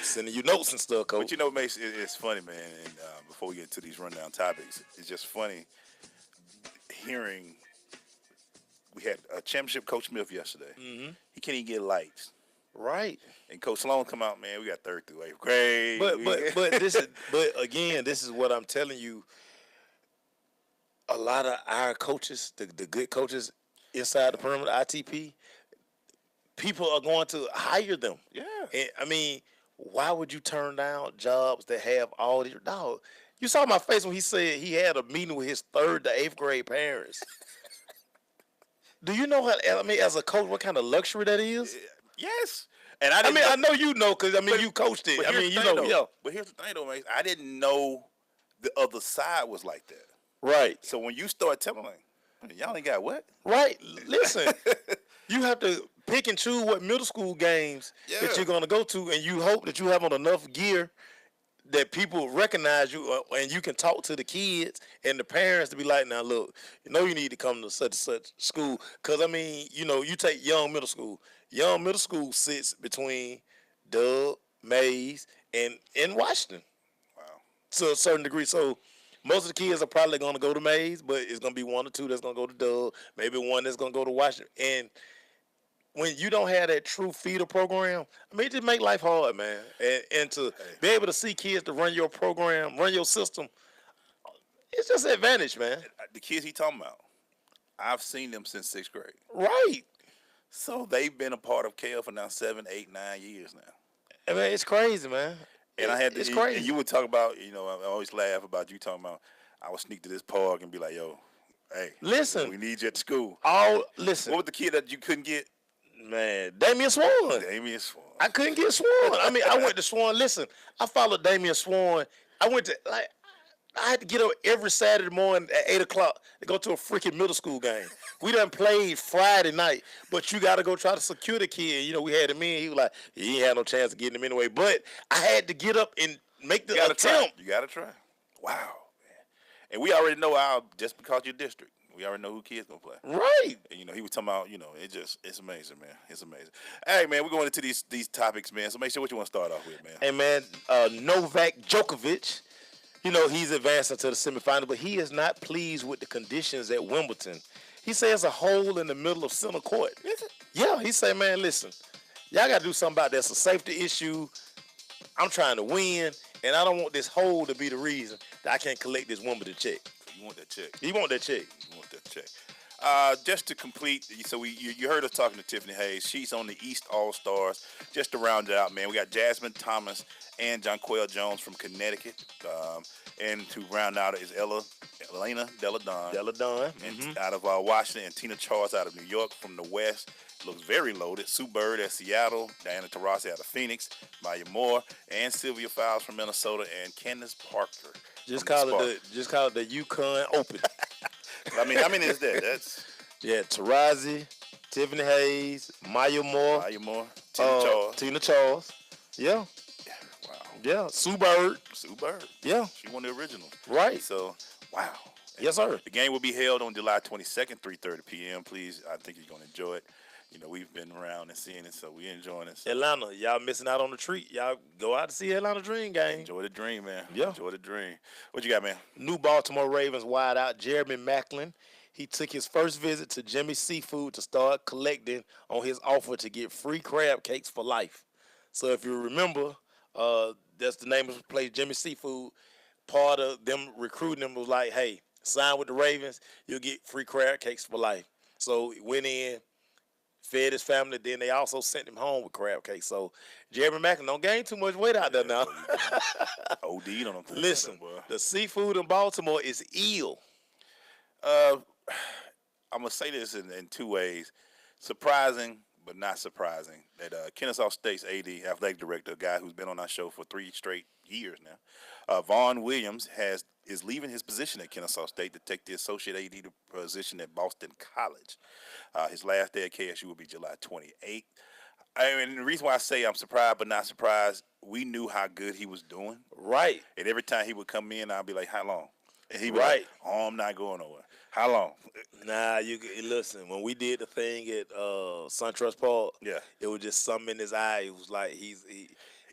Sending you notes and stuff, Coach. But you know, Mace, it's funny, man. And before we get to these rundown topics, it's just funny hearing. We had a championship Coach Smith yesterday. Mm-hmm. He can't even get lights. Right. And Coach Sloan come out, man, we got 3rd through 8th grade. But again, this is what I'm telling you. A lot of our coaches, the good coaches inside the perimeter ITP, people are going to hire them. Yeah. And, I mean, why would you turn down jobs that have all these dog? You saw my face when he said he had a meeting with his 3rd to 8th grade parents. Do you know as a coach, what kind of luxury that is? Yes. And I know you know because you coached it. But here's the thing, though, man. I didn't know the other side was like that. Right. So when you start telling me, y'all ain't got what? Right. Listen, you have to pick and choose what middle school games that you're going to go to, and you hope that you have on enough gear that people recognize you and you can talk to the kids and the parents to be like, now, look, you need to come to such and such school. Because, you take Young Middle School. Young Middle School sits between Dub, Mays, and Washington. Wow. To a certain degree. So most of the kids are probably going to go to Mays, but it's going to be 1 or 2 that's going to go to Dub, maybe 1 that's going to go to Washington. And when you don't have that true feeder program, it just make life hard, man. And to be able to see kids to run your program, run your system, it's just an advantage, man. The kids he talking about, I've seen them since 6th grade. Right. So they've been a part of Kell for now 7, 8, 9 years now. I mean, it's crazy, man. And it's crazy. And you would talk about, I always laugh about you talking about, I would sneak to this park and be like, yo, hey, listen, we need you at the school. Listen. What was the kid that you couldn't get? Man, Damian Swan. I couldn't get Swan. I went to Swan. Listen, I followed Damian Swan. I had to get up every Saturday morning at 8 o'clock to go to a freaking middle school game. We done played Friday night, but you got to go try to secure the kid. We had him in. He was like, he ain't had no chance of getting him anyway. But I had to get up and make the attempt. You got to try. Wow, man. And we already know just because your district, we already know who kids going to play. Right. And, he was talking about, it's amazing, man. It's amazing. Hey, man, we're going into these topics, man. So make sure what you want to start off with, man. Hey, man, Novak Djokovic. He's advancing to the semifinal, but he is not pleased with the conditions at Wimbledon. He says a hole in the middle of center court. Is it? Yeah, he said, man, listen, y'all got to do something about that. It's a safety issue. I'm trying to win, and I don't want this hole to be the reason that I can't collect this Wimbledon check. You want that check? He want that check. You want that check. Just to complete, so you heard us talking to Tiffany Hayes. She's on the East All-Stars. Just to round it out, man, we got Jasmine Thomas and Jonquel Jones from Connecticut. And to round out is Elena Deladon. Deladon. Out of Washington, and Tina Charles out of New York from the West. looks very loaded. Sue Bird at Seattle, Diana Taurasi out of Phoenix, Maya Moore, and Sylvia Fowles from Minnesota, and Candace Parker. Just call it the Yukon Open. I mean, how many is that? That's Taurasi, Tiffany Hayes, Maya Moore, Tina Charles. Yeah. Wow. Yeah. Sue Bird. Yeah. She won the original. Right. So, wow. Yes, sir. The game will be held on July 22nd, 3:30 p.m. Please, I think you're going to enjoy it. You know, we've been around and seeing it, so we're enjoying it. So. Atlanta, y'all missing out on the treat. Y'all go out to see Atlanta Dream game. Enjoy the dream, man. Yeah. Enjoy the dream. What you got, man? New Baltimore Ravens wide out, Jeremy Maclin. He took his first visit to Jimmy's Seafood to start collecting on his offer to get free crab cakes for life. So if you remember, that's the name of the place, Jimmy's Seafood. Part of them recruiting him was like, hey, sign with the Ravens, you'll get free crab cakes for life. So he went in, fed his family, then they also sent him home with crab cakes. So Jeremy Maclin don't gain too much weight out there now. OD on them. Listen, the seafood in Baltimore is ill. I'm going to say this in two ways. Surprising, but not surprising, that Kennesaw State's AD, athletic director, a guy who's been on our show for 3 straight years now, Vaughn Williams is leaving his position at Kennesaw State to take the associate AD position at Boston College. His last day at KSU will be July 28th. I mean, the reason why I say I'm surprised but not surprised, we knew how good he was doing. Right. And every time he would come in, I'd be like, how long? And he'd be like, oh, I'm not going nowhere. How long? Nah, you listen. When we did the thing at SunTrust Park, it was just something in his eye. It was like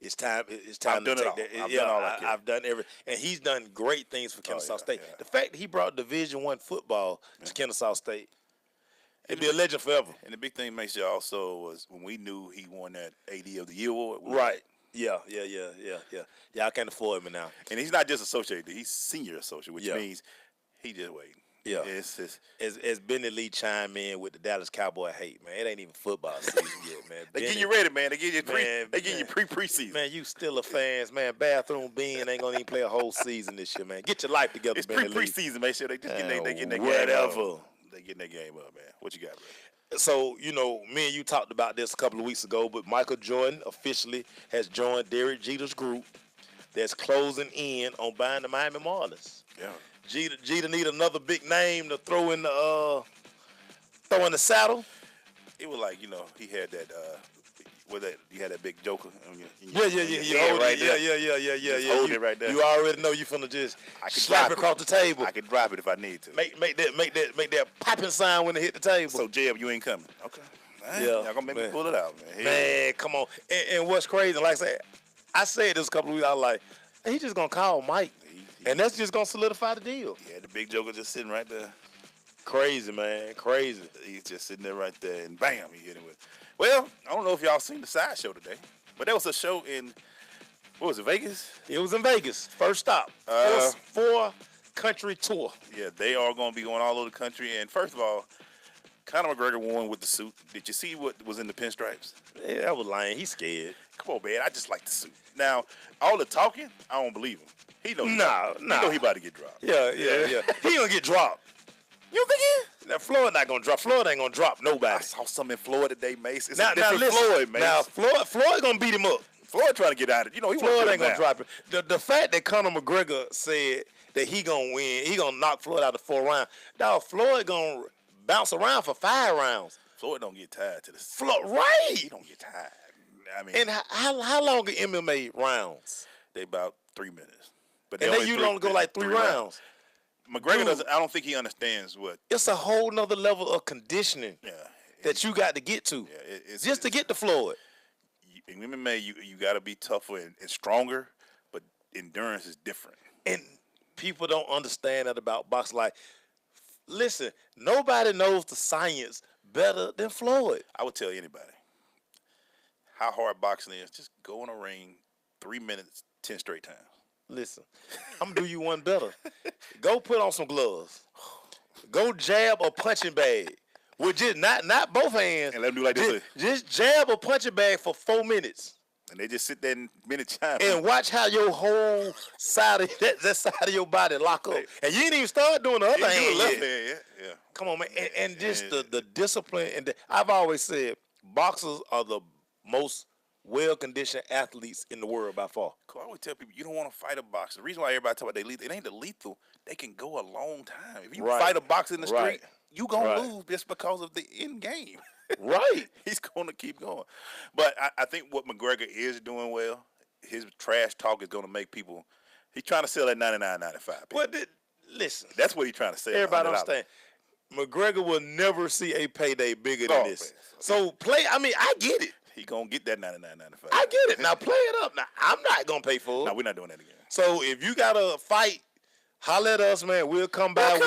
it's time. It's time to take that. I've done everything, and he's done great things for Kennesaw State. The fact that he brought Division I football to Kennesaw State, it'd be a legend forever. And the big thing, makes you also was when we knew he won that AD of the Year award. Right. Yeah. Y'all can't afford him now. And he's not just associate; he's senior associate, which means he just waiting. Yeah, as Benny Lee chime in with the Dallas Cowboy hate, man, it ain't even football season yet, man. They get you ready, man. They get you preseason. Man, you still a fans, man. Bathroom Ben ain't gonna even play a whole season this year, man. Get your life together, it's Benny Lee. Preseason. Make sure they just getting their game up. They getting their game up, man. What you got, bro? So, me and you talked about this a couple of weeks ago, but Michael Jordan officially has joined Derek Jeter's group that's closing in on buying the Miami Marlins. Yeah. Jeter need another big name to throw in the saddle. It was like, he had that he had that big joker. Yeah. Hold You already know you finna just slap it across the table. I can drop it if I need to. Make that popping sign when it hit the table. So Jeb, you ain't coming. Okay. Yeah. Y'all gonna make me pull it out, man. Man, come on. And what's crazy, like I said this a couple of weeks, I was like, he just gonna call Mike. And that's just going to solidify the deal. Yeah, the big joker just sitting right there. Crazy, man. Crazy. He's just sitting there right there, and bam, he hit him with. Well, I don't know if y'all seen the side show today, but there was a show in, what was it, Vegas? It was in Vegas. First stop. Four country tour. Yeah, they are going to be going all over the country. And first of all, Conor McGregor won with the suit. Did you see what was in the pinstripes? Yeah, that was lame. He's scared. Come on, man. I just like the suit. Now, all the talking, I don't believe him. He know he about to get dropped. Yeah. He gonna get dropped. You don't think he? Now Floyd not gonna drop. Floyd ain't gonna drop nobody. I saw something in Florida today, Mace. It's now, a different Floyd, Mace. Now Floyd gonna beat him up. Floyd trying to get out of it. He Floyd ain't gonna drop it. The fact that Conor McGregor said that he gonna win, he gonna knock Floyd out of 4 rounds. Dog, Floyd gonna bounce around for 5 rounds. Floyd don't get tired to the Floyd, right? He don't get tired. I mean, and how long are MMA rounds? They about 3 minutes. But and then you don't go like 3 rounds. McGregor doesn't. I don't think he understands what. It's a whole nother level of conditioning. That you got to get to. Yeah, it's to get to Floyd. In MMA, you got to be tougher and stronger, but endurance is different. And people don't understand that about boxing. Like, listen, nobody knows the science better than Floyd. I would tell anybody how hard boxing is. Just go in a ring 3 minutes, 10 straight times. Listen, I'm gonna do you one better. Go put on some gloves. Go jab a punching bag with just not both hands. And let him do like this. Just jab a punching bag for 4 minutes. And they just sit there and minute chime. And watch how your whole side of that side of your body lock up. And you ain't even start doing the other hand yet. Yeah. Come on, man. And just the discipline. And I've always said boxers are the most well-conditioned athletes in the world by far. I always tell people, you don't want to fight a boxer. The reason why everybody talk about they lethal, it ain't the lethal. They can go a long time. If you fight a boxer in the street, you going to lose just because of the end game. Right. He's going to keep going. But I think what McGregor is doing well, his trash talk is going to make people, he's trying to sell at $99.95. But listen. That's what he's trying to sell. Everybody understand. McGregor will never see a payday bigger than this. Man. So I get it. He going to get that $99.95. I get it. Now play it up. Now, I'm not going to pay for it. No, we're not doing that again. So if you got to fight, holler at us, man. We'll come by.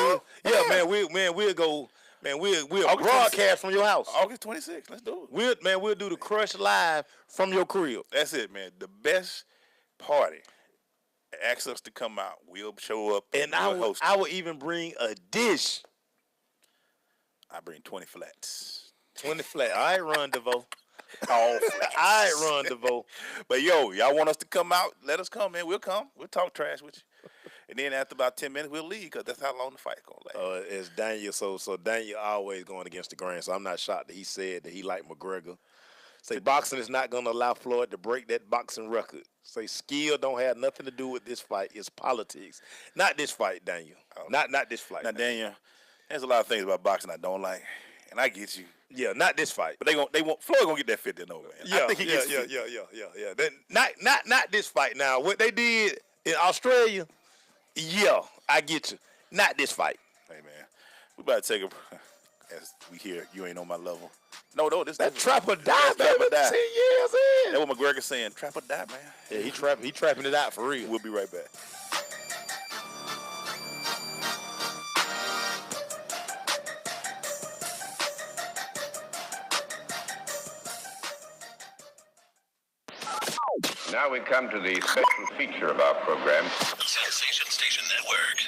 We'll go. Man, we'll broadcast from your house. August 26th. Let's do it. We'll do the Crush live from your crib. That's it, man. The best party. Ask us to come out. We'll show up. And I will even bring a dish. I bring 20 flats. 20 flats. All right, Ron DeVoe. All flats. All right, Ron DeVoe. But y'all want us to come out? Let us come, man. We'll come. We'll talk trash with you. And then after about 10 minutes, we'll leave because that's how long the fight gonna last. It's Daniel. So Daniel always going against the grain. So I'm not shocked that he said that he liked McGregor. Say boxing is not going to allow Floyd to break that boxing record. Say skill don't have nothing to do with this fight. It's politics. Not this fight, Daniel. Not this fight. Now, Daniel, there's a lot of things about boxing I don't like, and I get you. Yeah, not this fight. But Floyd gonna get that 50 and over, man. Yeah, I think he gets 50. Yeah. Not this fight. Now, what they did in Australia. Yeah, I get you. Not this fight. Hey, man. We about to take as we hear, you ain't on my level. No, this that trap or die, baby. 10 years in. That's what McGregor's saying. Trap or die, man. Yeah, he trapping it out for real. We'll be right back. Now we come to the special feature of our program. Sensation Station Network.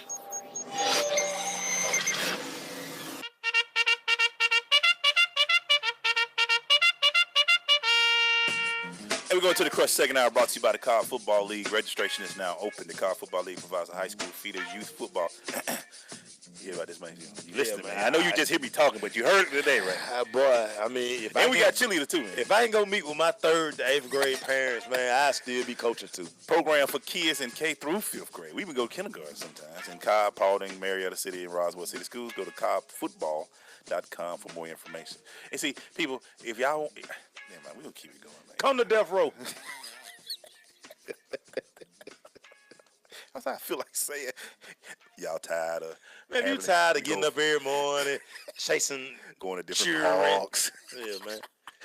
And we're going to the Crush second hour brought to you by the College Football League. Registration is now open. The College Football League provides a high school feeder youth football. You hear about this, man? You listening, man? I know you just hear me talking, but you heard it today, right? Boy, I mean, and we got cheerleaders too, man. If I ain't gonna meet with my 3rd to 8th grade parents, man, I still be coaching too. Program for kids in K through 5th grade. We even go to kindergarten sometimes. In Cobb, Paulding, Marietta City, and Roswell City Schools, go to cobbfootball.com for more information. And see, people, if y'all want, never mind, we're gonna keep it going, man. Come to death row. That's how I feel like saying. Y'all tired of you tired of getting up every morning, chasing, going to different parks. Yeah, man.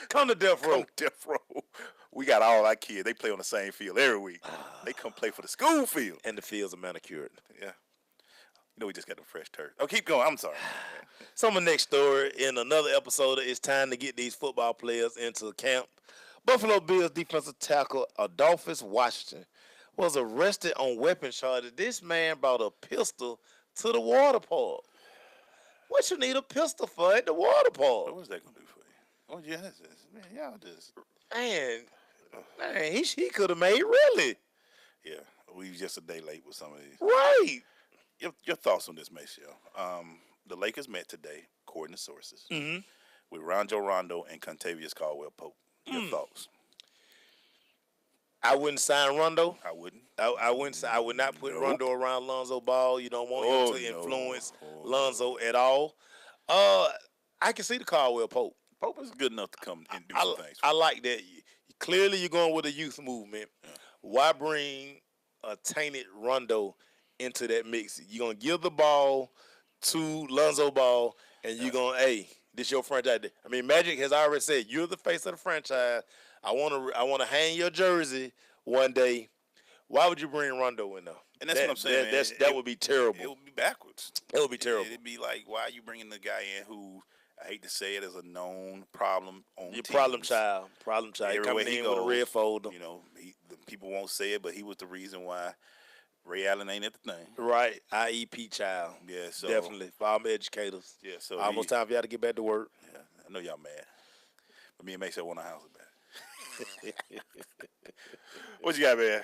Come to death row. Come to death row. We got all our kids. They play on the same field every week. They come play for the school field. And the fields are manicured. Yeah. You know we just got the fresh turf. Oh, keep going. I'm sorry. So my next story in another episode of It's Time to Get These Football Players into Camp. Buffalo Bills defensive tackle Adolphus Washington was arrested on weapons charges. This man brought a pistol to the water park. What you need a pistol for at the water park? What's that gonna do for you? Oh yeah, man, y'all just man, he could have made really. Yeah, we was just a day late with some of these. Right. Your thoughts on this, Michelle? The Lakers met today, according to sources, with Rondo and Contavious Caldwell Pope. Your thoughts? I wouldn't sign Rondo. I wouldn't. I wouldn't. I would not put Rondo around Lonzo Ball. You don't want him to influence Lonzo at all. I can see the Caldwell Pope. Pope is good enough to come and do some things. I like that. Clearly, you're going with a youth movement. Yeah. Why bring a tainted Rondo into that mix? You're gonna give the ball to Lonzo Ball, and you're gonna, this your franchise. I mean, Magic has already said you're the face of the franchise. I want to hang your jersey one day. Why would you bring Rondo in there? And that's what I'm saying. That would be terrible. It would be backwards. It would be terrible. It'd be like, why are you bringing the guy in who, I hate to say it, is a known problem on your teams. Problem child. Everywhere he goes, with a red folder. You know, the people won't say it, but he was the reason why Ray Allen ain't at the thing. Right. IEP child. Yeah, so. Definitely. For all educators. Yeah, so. Almost time for y'all to get back to work. Yeah, I know y'all mad. But me and Mace want our house back. What you got, man?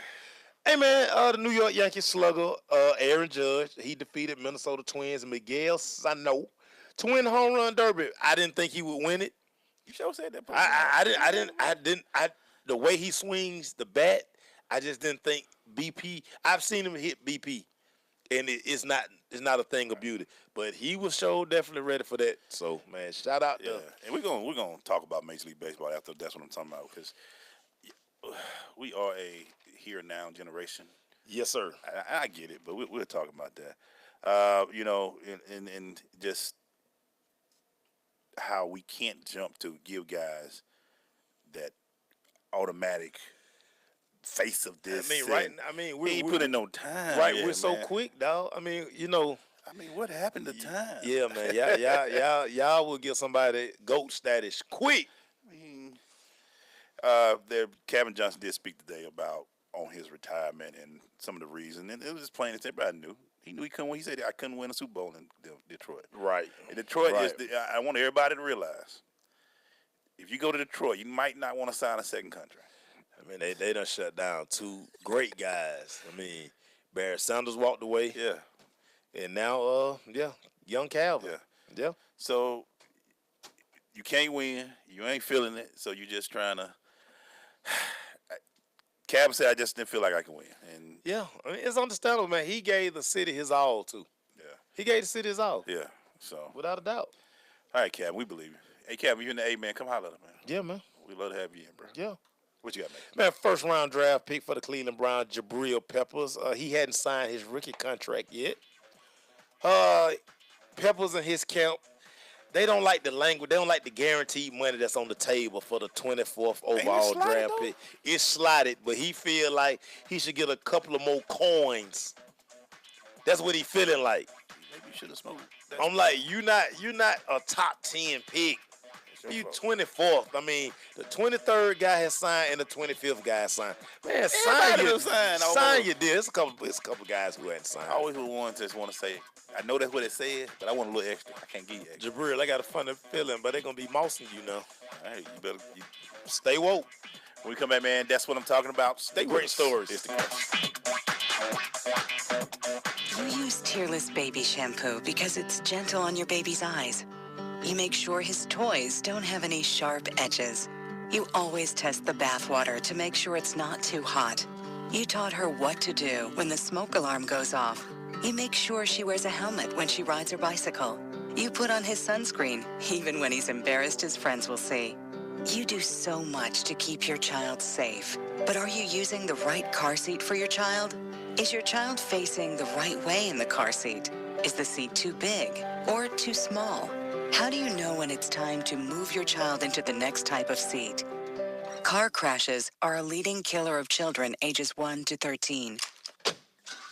Hey, man, the New York Yankees slugger, Aaron Judge, he defeated Minnesota Twins Miguel Sano to win the home run derby. I didn't think he would win it. You sure said that. I didn't. The way he swings the bat, I just didn't think BP. I've seen him hit BP, and it's not a thing of beauty. But he was definitely ready for that. So, man, shout out to. And we're gonna talk about Major League Baseball after. That's what I'm talking about, because we are a here now generation. Yes, sir. I get it, but we're talking about that. You know, and just how we can't jump to give guys that automatic face of this. We put in no time. Right, we're so quick, dog. I mean, what happened to time? Yeah, man. Y'all will get somebody GOAT status quick. Kevin Johnson did speak today about on his retirement and some of the reasons, and it was just plain as everybody knew. He knew he couldn't win. He said, I couldn't win a Super Bowl in Detroit. Right. And Detroit I want everybody to realize, if you go to Detroit, you might not want to sign a second contract. I mean, they done shut down two great guys. I mean, Barry Sanders walked away. Yeah. And now, young Calvin. Yeah. So you can't win. You ain't feeling it. So you're just trying to. Calvin said, I just didn't feel like I could win. And I mean, it's understandable, man. He gave the city his all, too. Yeah. He gave the city his all. Yeah. So. Without a doubt. All right, Calvin, we believe you. Hey, Calvin, you in the A, man. Come holler at us, man. Yeah, man. We love to have you in, bro. Yeah. What you got, man? Man, first round draft pick for the Cleveland Browns, Jabril Peppers. He hadn't signed his rookie contract yet. Peppers and his camp, they don't like the language. They don't like the guaranteed money that's on the table for the 24th overall draft pick. It's slotted, but he feel like he should get a couple of more coins. That's what he feeling like. Maybe you should have smoked. I'm like, you're not a top 10 pick. You 24th. I mean, the 23rd guy has signed and the 25th guy has signed. Man, sign your deal. It's a couple guys who hadn't signed. I always want to say, I know that's what it said, but I want a little extra. I can't give you extra. Jabril, I got a funny feeling, but they're going to be mousing you now. All right, you better stay woke. When we come back, man, that's what I'm talking about. Stay great stories. It's the Cast. You use Tearless baby shampoo because it's gentle on your baby's eyes. You make sure his toys don't have any sharp edges. You always test the bathwater to make sure it's not too hot. You taught her what to do when the smoke alarm goes off. You make sure she wears a helmet when she rides her bicycle. You put on his sunscreen, even when he's embarrassed his friends will see. You do so much to keep your child safe. But are you using the right car seat for your child? Is your child facing the right way in the car seat? Is the seat too big or too small? How do you know when it's time to move your child into the next type of seat? Car crashes are a leading killer of children ages 1 to 13.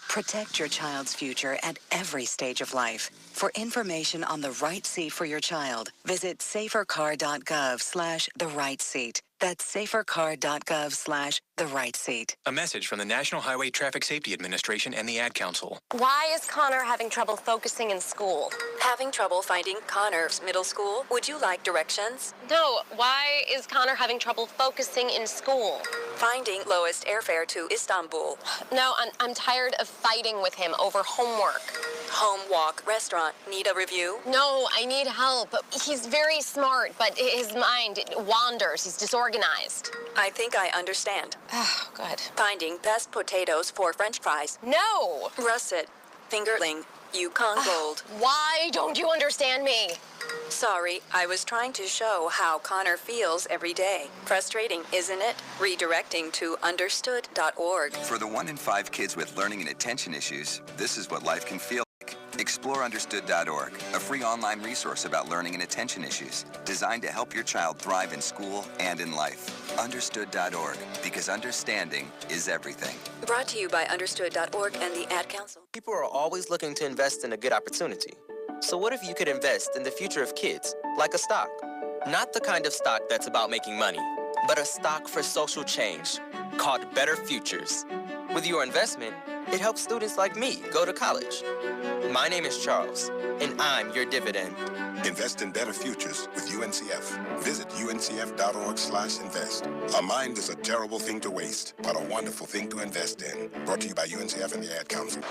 Protect your child's future at every stage of life. For information on the right seat for your child, visit safercar.gov/the-right-seat. That's safercar.gov/the-right-seat. A message from the National Highway Traffic Safety Administration and the Ad Council. Why is Connor having trouble focusing in school? Having trouble finding Connor's middle school? Would you like directions? No, why is Connor having trouble focusing in school? Finding lowest airfare to Istanbul. No, I'm tired of fighting with him over homework. Home, walk, restaurant. Need a review? No, I need help. He's very smart, but his mind wanders. He's disorganized. I think I understand. Oh, good. Finding best potatoes for French fries. No! Russet, fingerling, Yukon Gold. Why don't you understand me? Sorry, I was trying to show how Connor feels every day. Frustrating, isn't it? Redirecting to understood.org. For the 1 in 5 kids with learning and attention issues, this is what life can feel like. Explore understood.org, a free online resource about learning and attention issues, designed to help your child thrive in school and in life. Understood.org, because understanding is everything. Brought to you by understood.org and the Ad Council. People are always looking to invest in a good opportunity. So what if you could invest in the future of kids, like a stock? Not the kind of stock that's about making money, but a stock for social change, called Better Futures. With your investment, It helps students like me go to college. My name is Charles, and I'm your dividend. Invest in better futures with UNCF. Visit uncf.org/invest. A mind is a terrible thing to waste, but a wonderful thing to invest in. Brought to you by UNCF and the Ad Council.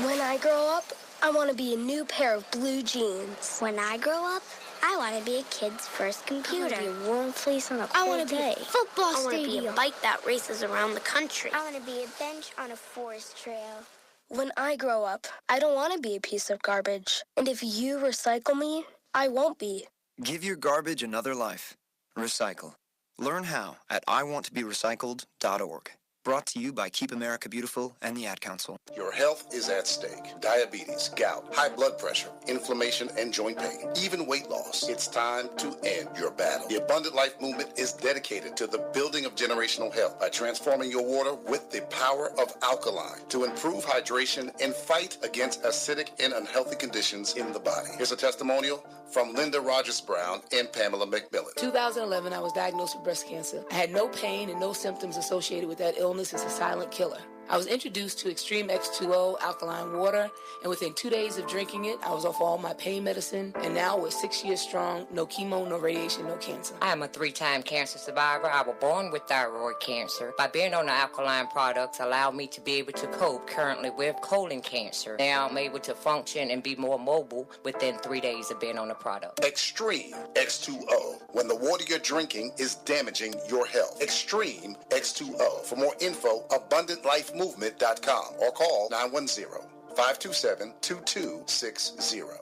When I grow up, I want to be a new pair of blue jeans. When I grow up, I want to be a kid's first computer. I want to be a warm fleece on a cold day. I want to be a football stadium. I want to be a bike that races around the country. I want to be a bench on a forest trail. When I grow up, I don't want to be a piece of garbage. And if you recycle me, I won't be. Give your garbage another life. Recycle. Learn how at iwanttoberecycled.org. Brought to you by Keep America Beautiful and the Ad Council. Your health is at stake. Diabetes, gout, high blood pressure, inflammation, and joint pain, even weight loss. It's time to end your battle. The Abundant Life Movement is dedicated to the building of generational health by transforming your water with the power of alkaline to improve hydration and fight against acidic and unhealthy conditions in the body. Here's a testimonial from Linda Rogers Brown and Pamela McMillan. 2011, I was diagnosed with breast cancer. I had no pain and no symptoms associated with that illness. It's a silent killer. I was introduced to Extreme X2O alkaline water, and within 2 days of drinking it, I was off all my pain medicine, and now we're 6 years strong, no chemo, no radiation, no cancer. I am a 3-time cancer survivor. I was born with thyroid cancer. By being on the alkaline products allowed me to be able to cope currently with colon cancer. Now I'm able to function and be more mobile within 3 days of being on the product. Extreme X2O, when the water you're drinking is damaging your health. Extreme X2O. For more info, AbundantLifeMovement.com or call 910-527-2260.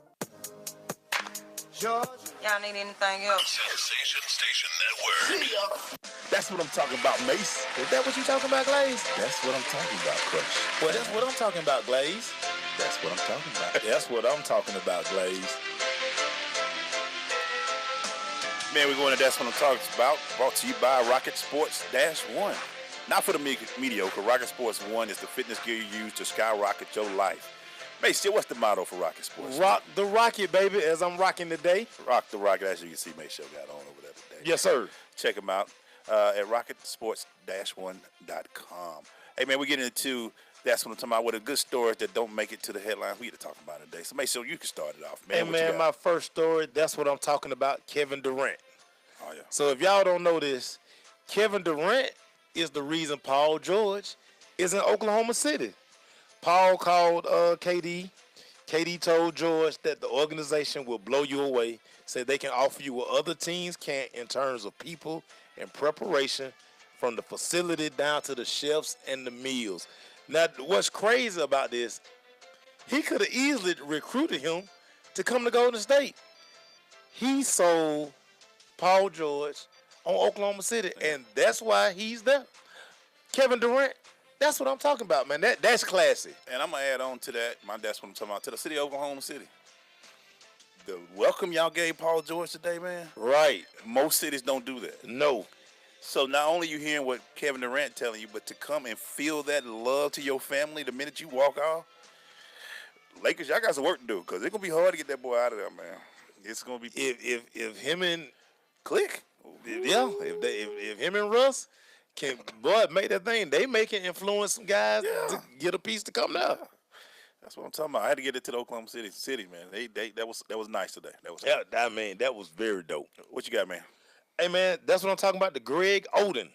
Y'all need anything else? Sensation Station Network. That's what I'm talking about, Mace. Is that what you talking about, Glaze? That's what I'm talking about, Crush. Well, that's what I'm talking about, Glaze. That's what I'm talking about. That's what I'm talking about, Glaze. Man, we're going to That's What I'm Talking About, brought to you by Rocket Sports -1. Not for the mediocre. Rocket Sports 1 is the fitness gear you use to skyrocket your life. Mace, what's the motto for Rocket Sports? Rock the rocket, baby, as I'm rocking today. Rock the rocket, as you can see, Mace got on over there today. Yes, sir. Check them out at rocketsports-1.com. Hey, man, we're getting into That's What I'm Talking About, with a good stories that don't make it to the headlines we get to talk about today. So, Mace, you can start it off, man. Hey, man, my first story, that's what I'm talking about, Kevin Durant. Oh, yeah. So if y'all don't know this, Kevin Durant is the reason Paul George is in Oklahoma City. Paul called KD. KD told George that the organization will blow you away, said they can offer you what other teams can't in terms of people and preparation, from the facility down to the chefs and the meals. Now, what's crazy about this, he could have easily recruited him to come to Golden State. He sold Paul George on Oklahoma City, and that's why he's there. Kevin Durant, that's what I'm talking about, man. That's classy. And I'm going to add on to that, that's what I'm talking about, to the city of Oklahoma City. The welcome y'all gave Paul George today, man. Right. Most cities don't do that. No. So not only you hearing what Kevin Durant telling you, but to come and feel that love to your family the minute you walk off. Lakers, y'all got some work to do, because it's going to be hard to get that boy out of there, man. It's going to be... If him and... Click. If him and Russ can make that thing, they may can influence some guys to get a piece to come down. That's what I'm talking about. I had to get it to the Oklahoma City, man. That was nice today. That was very dope. What you got, man? Hey, man, that's what I'm talking about. The Greg Oden.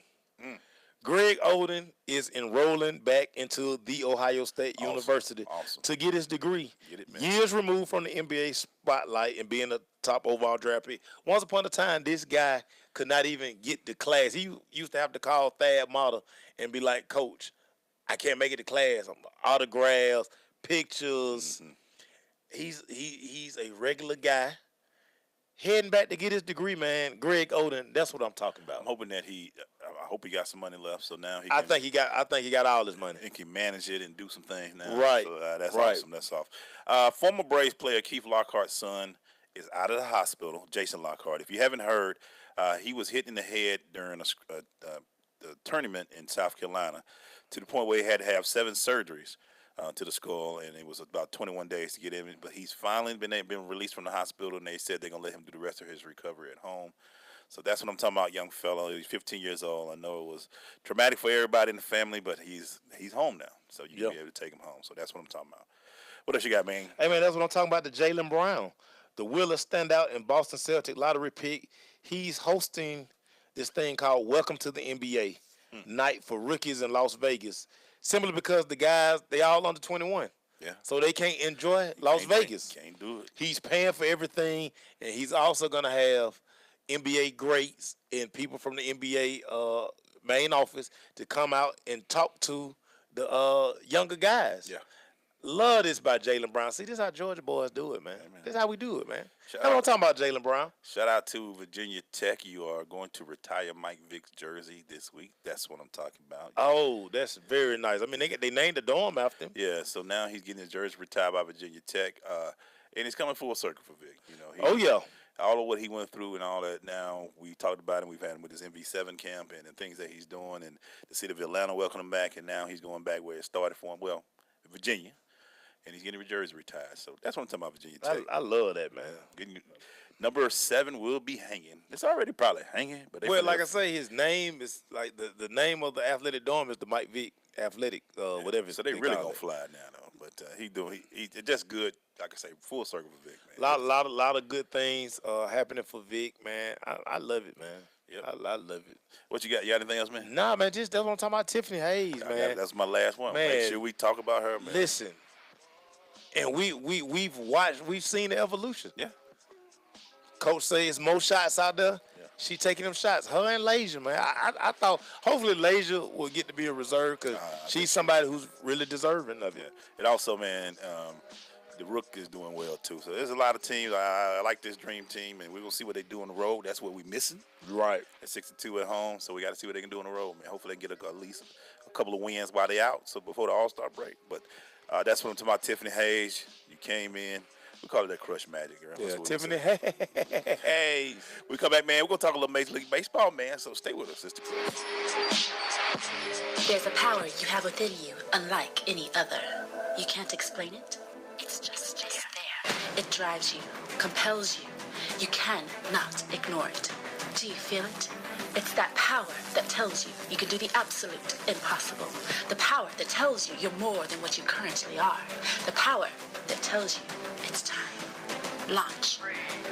Greg Oden is enrolling back into The Ohio State University to get his degree. Years removed from the NBA spotlight and being a top overall draft pick. Once upon a time, this guy could not even get to class. He used to have to call Thad Matta and be like, Coach, I can't make it to class. Autographs, pictures. He's a regular guy. Heading back to get his degree, man. Greg Oden, that's what I'm talking about. I'm hoping that I hope he got some money left, so now I think he got all his money. He can manage it and do some things now. Right. So, that's awesome. That's awesome. Former Braves player Keith Lockhart's son is out of the hospital. Jason Lockhart. If you haven't heard, he was hit in the head during a tournament in South Carolina, to the point where he had to have 7 surgeries to the skull, and it was about 21 days to get in. But he's finally been released from the hospital, and they said they're going to let him do the rest of his recovery at home. So that's what I'm talking about, young fellow. He's 15 years old. I know it was traumatic for everybody in the family, but he's home now. So you can be able to take him home. So that's what I'm talking about. What else you got, man? Hey, man, that's what I'm talking about, the Jaylen Brown. The Wheeler standout in Boston Celtic lottery pick. He's hosting this thing called Welcome to the NBA night for rookies in Las Vegas. Simply because the guys, they all under 21. Yeah. So they can't enjoy Las Vegas. Can't do it. He's paying for everything, and he's also going to have NBA greats and people from the NBA main office to come out and talk to the younger guys. Yeah. Love this by Jaylen Brown. See, this is how Georgia boys do it, man. This is how we do it, man. That's what I'm talking about, Jaylen Brown. Shout out to Virginia Tech. You are going to retire Mike Vick's jersey this week. That's what I'm talking about. Oh, that's very nice. I mean, they named the dorm after him. Yeah, so now he's getting his jersey retired by Virginia Tech. And he's coming full circle for Vick. You know, all of what he went through and all that. Now we talked about him. We've had him with his MV7 camp and the things that he's doing. And the city of Atlanta welcomed him back. And now he's going back where it started for him. Well, Virginia. And he's getting his jersey retired. So that's what I'm talking about, Virginia Tech. I love that, man. Number 7 will be hanging. It's already probably hanging. But like I say, his name is like the name of the athletic dorm is the Mike Vick Athletic, whatever. So they really going to fly now, though. But he's just good, like I say, full circle for Vick, man. Lot of good things happening for Vick, man. I love it, man. Yep. I love it. What you got? You got anything else, man? Nah, man, that's what I'm talking about, Tiffany Hayes, man. That's my last one. Man, make sure we talk about her, man. Listen. And we've seen the evolution. Yeah. Coach says more shots out there. Yeah. She taking them shots. Her and Lasia, man. I thought hopefully Lasia will get to be a reserve because she's somebody who's really deserving of it. And also, man, the Rook is doing well too. So there's a lot of teams. I like this dream team, and we're gonna see what they do on the road. That's what we're missing. Right. At 6-2 at home, so we got to see what they can do on the road, man. Hopefully they can get at least a couple of wins while they out, so before the All-Star break. But that's what I'm talking about. Tiffany Hayes, you came in. We call it that crush magic, girl. Yeah, Tiffany Hayes. We come back, man. We're going to talk a little Major League Baseball, man, so stay with us, Sister Chris. There's a power you have within you, unlike any other. You can't explain it. It's just there. It drives you, compels you. You cannot ignore it. Do you feel it? It's that power that tells you you can do the absolute impossible. The power that tells you you're more than what you currently are. The power that tells you it's time. Launch.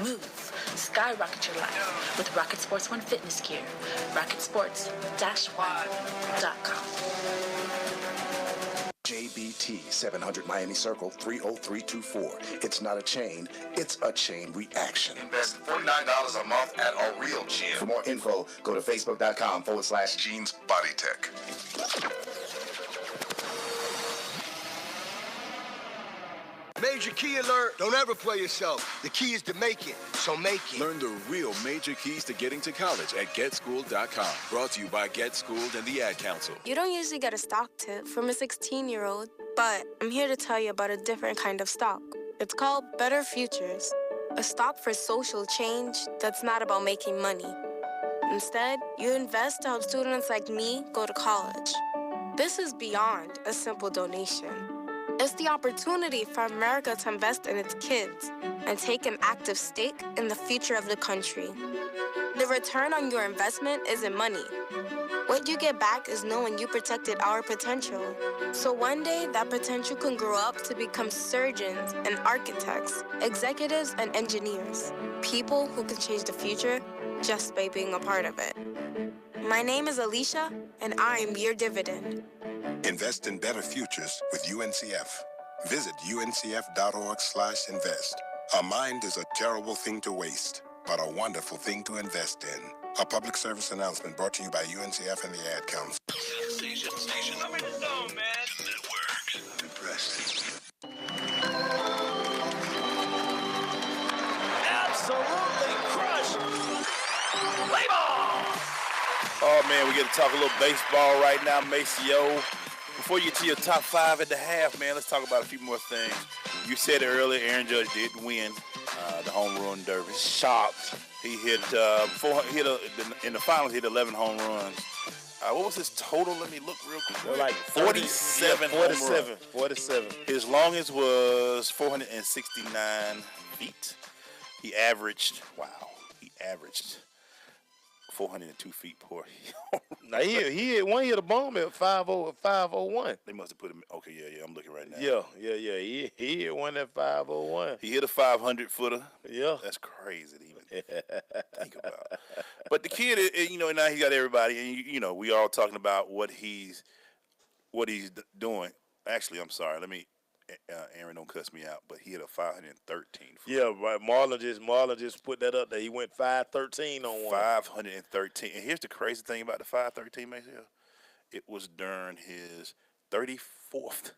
Move. Skyrocket your life with Rocket Sports One fitness gear. RocketSports-One.com. JBT 700 Miami Circle 30324. It's not a chain, it's a chain reaction. Invest $49 a month at a real gym. For more info, go to facebook.com/Jeans Body Tech. Major key alert. Don't ever play yourself. The key is to make it, so make it. Learn the real major keys to getting to college at GetSchooled.com. Brought to you by Get Schooled and the Ad Council. You don't usually get a stock tip from a 16-year-old, but I'm here to tell you about a different kind of stock. It's called Better Futures, a stock for social change that's not about making money. Instead, you invest to help students like me go to college. This is beyond a simple donation. It's the opportunity for America to invest in its kids and take an active stake in the future of the country. The return on your investment isn't money. What you get back is knowing you protected our potential. So one day, that potential can grow up to become surgeons and architects, executives and engineers, people who can change the future just by being a part of it. My name is Alicia, and I'm your dividend. Invest in better futures with UNCF. Visit uncf.org/invest. A mind is a terrible thing to waste, but a wonderful thing to invest in. A public service announcement brought to you by UNCF and the Ad Council. Station. I'm in the zone, man. Network. I'm impressed. Absolutely crushed. Play ball. Oh, man, we get to talk a little baseball right now, Maceo. Before you get to your top 5.5, man, let's talk about a few more things. You said it earlier, Aaron Judge did win the home run derby. Shocked. He hit in the finals. He hit 11 home runs. What was his total? Let me look real quick. Like 47. 47. His longest was 469 feet. He averaged 402 feet poor. Now he hit a bomb at 501. They must have put him. Okay, yeah. I'm looking right now. Yeah. He hit one at 501. He hit a 500 footer. Yeah, that's crazy to even think about. But the kid, now he got everybody, and we all talking about what he's doing. Actually, I'm sorry. Let me. Aaron, don't cuss me out, but he hit a 513. Yeah, right. Marlon just put that up there. He went 513 on one. 513. And here's the crazy thing about the 513, Maceo. It was during his 34th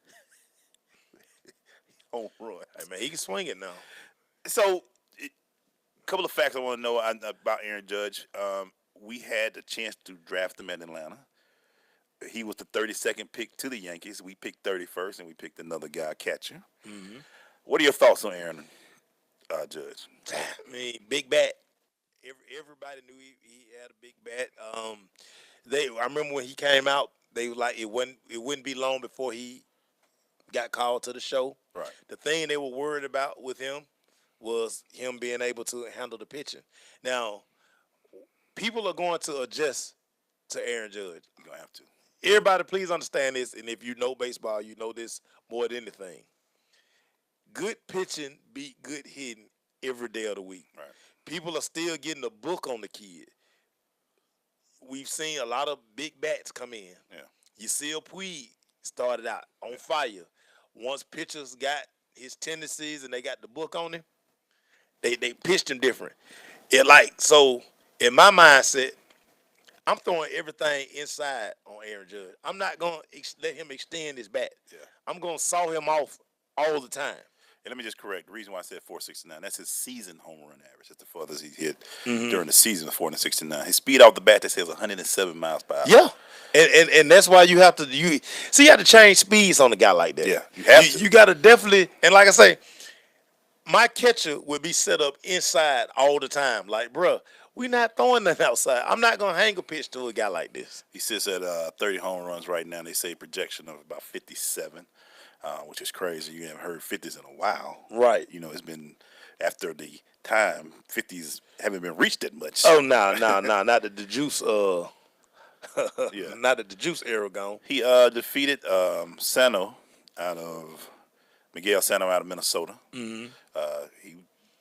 home run. Hey, man, he can swing it now. So, a couple of facts I want to know about Aaron Judge. We had the chance to draft him at Atlanta. He was the 32nd pick to the Yankees. We picked 31st, and we picked another guy, catcher. Mm-hmm. What are your thoughts on Aaron Judge? I mean, big bat. Everybody knew he had a big bat. I remember when he came out, they were like it wouldn't be long before he got called to the show. Right. The thing they were worried about with him was him being able to handle the pitching. Now, people are going to adjust to Aaron Judge. You're gonna have to. Everybody, please understand this, and if you know baseball, you know this more than anything. Good pitching beat good hitting every day of the week. Right. People are still getting a book on the kid. We've seen a lot of big bats come in. Yeah. Yasiel Puig started out on fire. Once pitchers got his tendencies and they got the book on him, they pitched him different. So in my mindset, I'm throwing everything inside on Aaron Judge. I'm not going to let him extend his bat. Yeah. I'm going to saw him off all the time. And let me just correct. The reason why I said 469, that's his season home run average. That's the farthest he hit during the season of 469. His speed off the bat, that says 107 miles per hour. Yeah. And that's why you have to change speeds on a guy like that. Yeah, you have to. You got to definitely, and like I say, my catcher would be set up inside all the time. Like, bruh, we not throwing that outside. I'm not going to hang a pitch to a guy like this. He sits at 30 home runs right now. They say projection of about 57, which is crazy. You haven't heard 50s in a while. Right. It's been after the time, 50s haven't been reached that much. Oh, no. Not that the juice, not that the juice era gone. He defeated Sano Miguel Sano out of Minnesota. Mm-hmm. He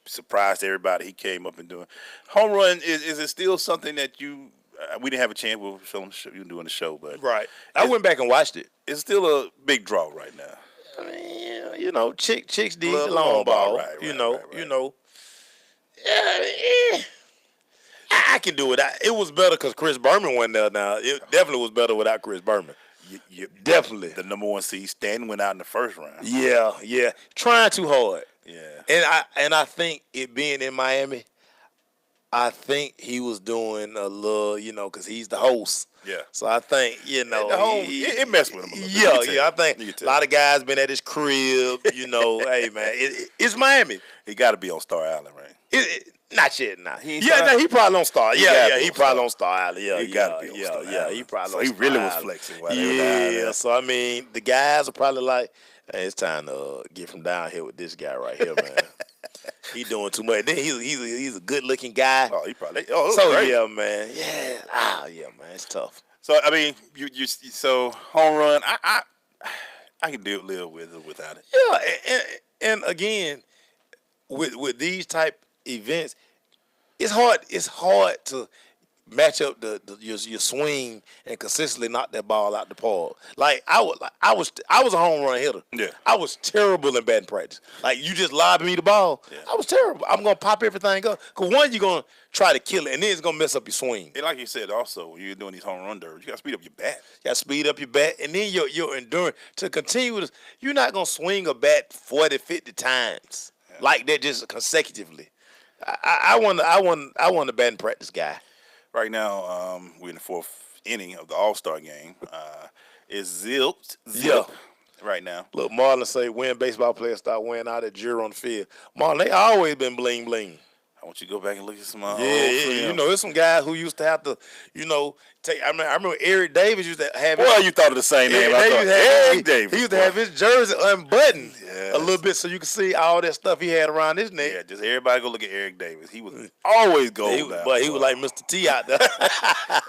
surprised everybody. He came up and doing home run. Is it still something that you? We didn't have a chance. We were filming the show, you were doing the show, but right. I went back and watched it. It's still a big draw right now. I mean, chicks did the long ball. Right. Yeah, I can do it. It was better because Chris Berman went there. Now it definitely was better without Chris Berman. Definitely. The number one seed, Stanton went out in the first round. Yeah. Trying too hard. Yeah. And I think it being in Miami, I think he was doing a little, because he's the host. Yeah. So I think, it messed with him a little bit. Yeah. I think a lot of guys been at his crib, hey, man. It's Miami. He got to be on Star Island, right? Not yet, nah. He probably on Star. He probably on Star Island. He got to be on Star Island. He probably so on he Star really Island. was flexing while they were down there. So I mean, the guys are probably like, hey, it's time to get from down here with this guy right here, man. He doing too much. Then he's a good looking guy. Oh, he probably. Great. Yeah, man. Yeah. Yeah, man. It's tough. So I mean, so home run. I can live with it without it. Yeah, and again, with these type events, it's hard to match up your swing and consistently knock that ball out the park. I was a home run hitter. Yeah. I was terrible in batting practice. Like, you just lobbed me the ball. Yeah. I was terrible. I'm gonna pop everything up. Cause one, you're gonna try to kill it, and then it's gonna mess up your swing. And like you said, also when you're doing these home run derbies, you gotta speed up your bat. You gotta speed up your bat, and then your endurance to continue with. You're not gonna swing a bat 40, 50 times like that just consecutively. I want a batting practice guy. Right now, we're in the fourth inning of the Allstar game. It's zip right now. Look, Marlon say when baseball players start wearing out that jewelry on the field. Marlon, they always been bling bling. I want you to go back and look at some old You know, there's some guys who used to have to, you know, take. I remember Eric Davis used to have. Well, you thought of the same name. Eric Davis. He used to have his jersey unbuttoned a little bit so you could see all that stuff he had around his neck. Yeah, just everybody go look at Eric Davis. He was always gold down. But he was like Mr. T out there.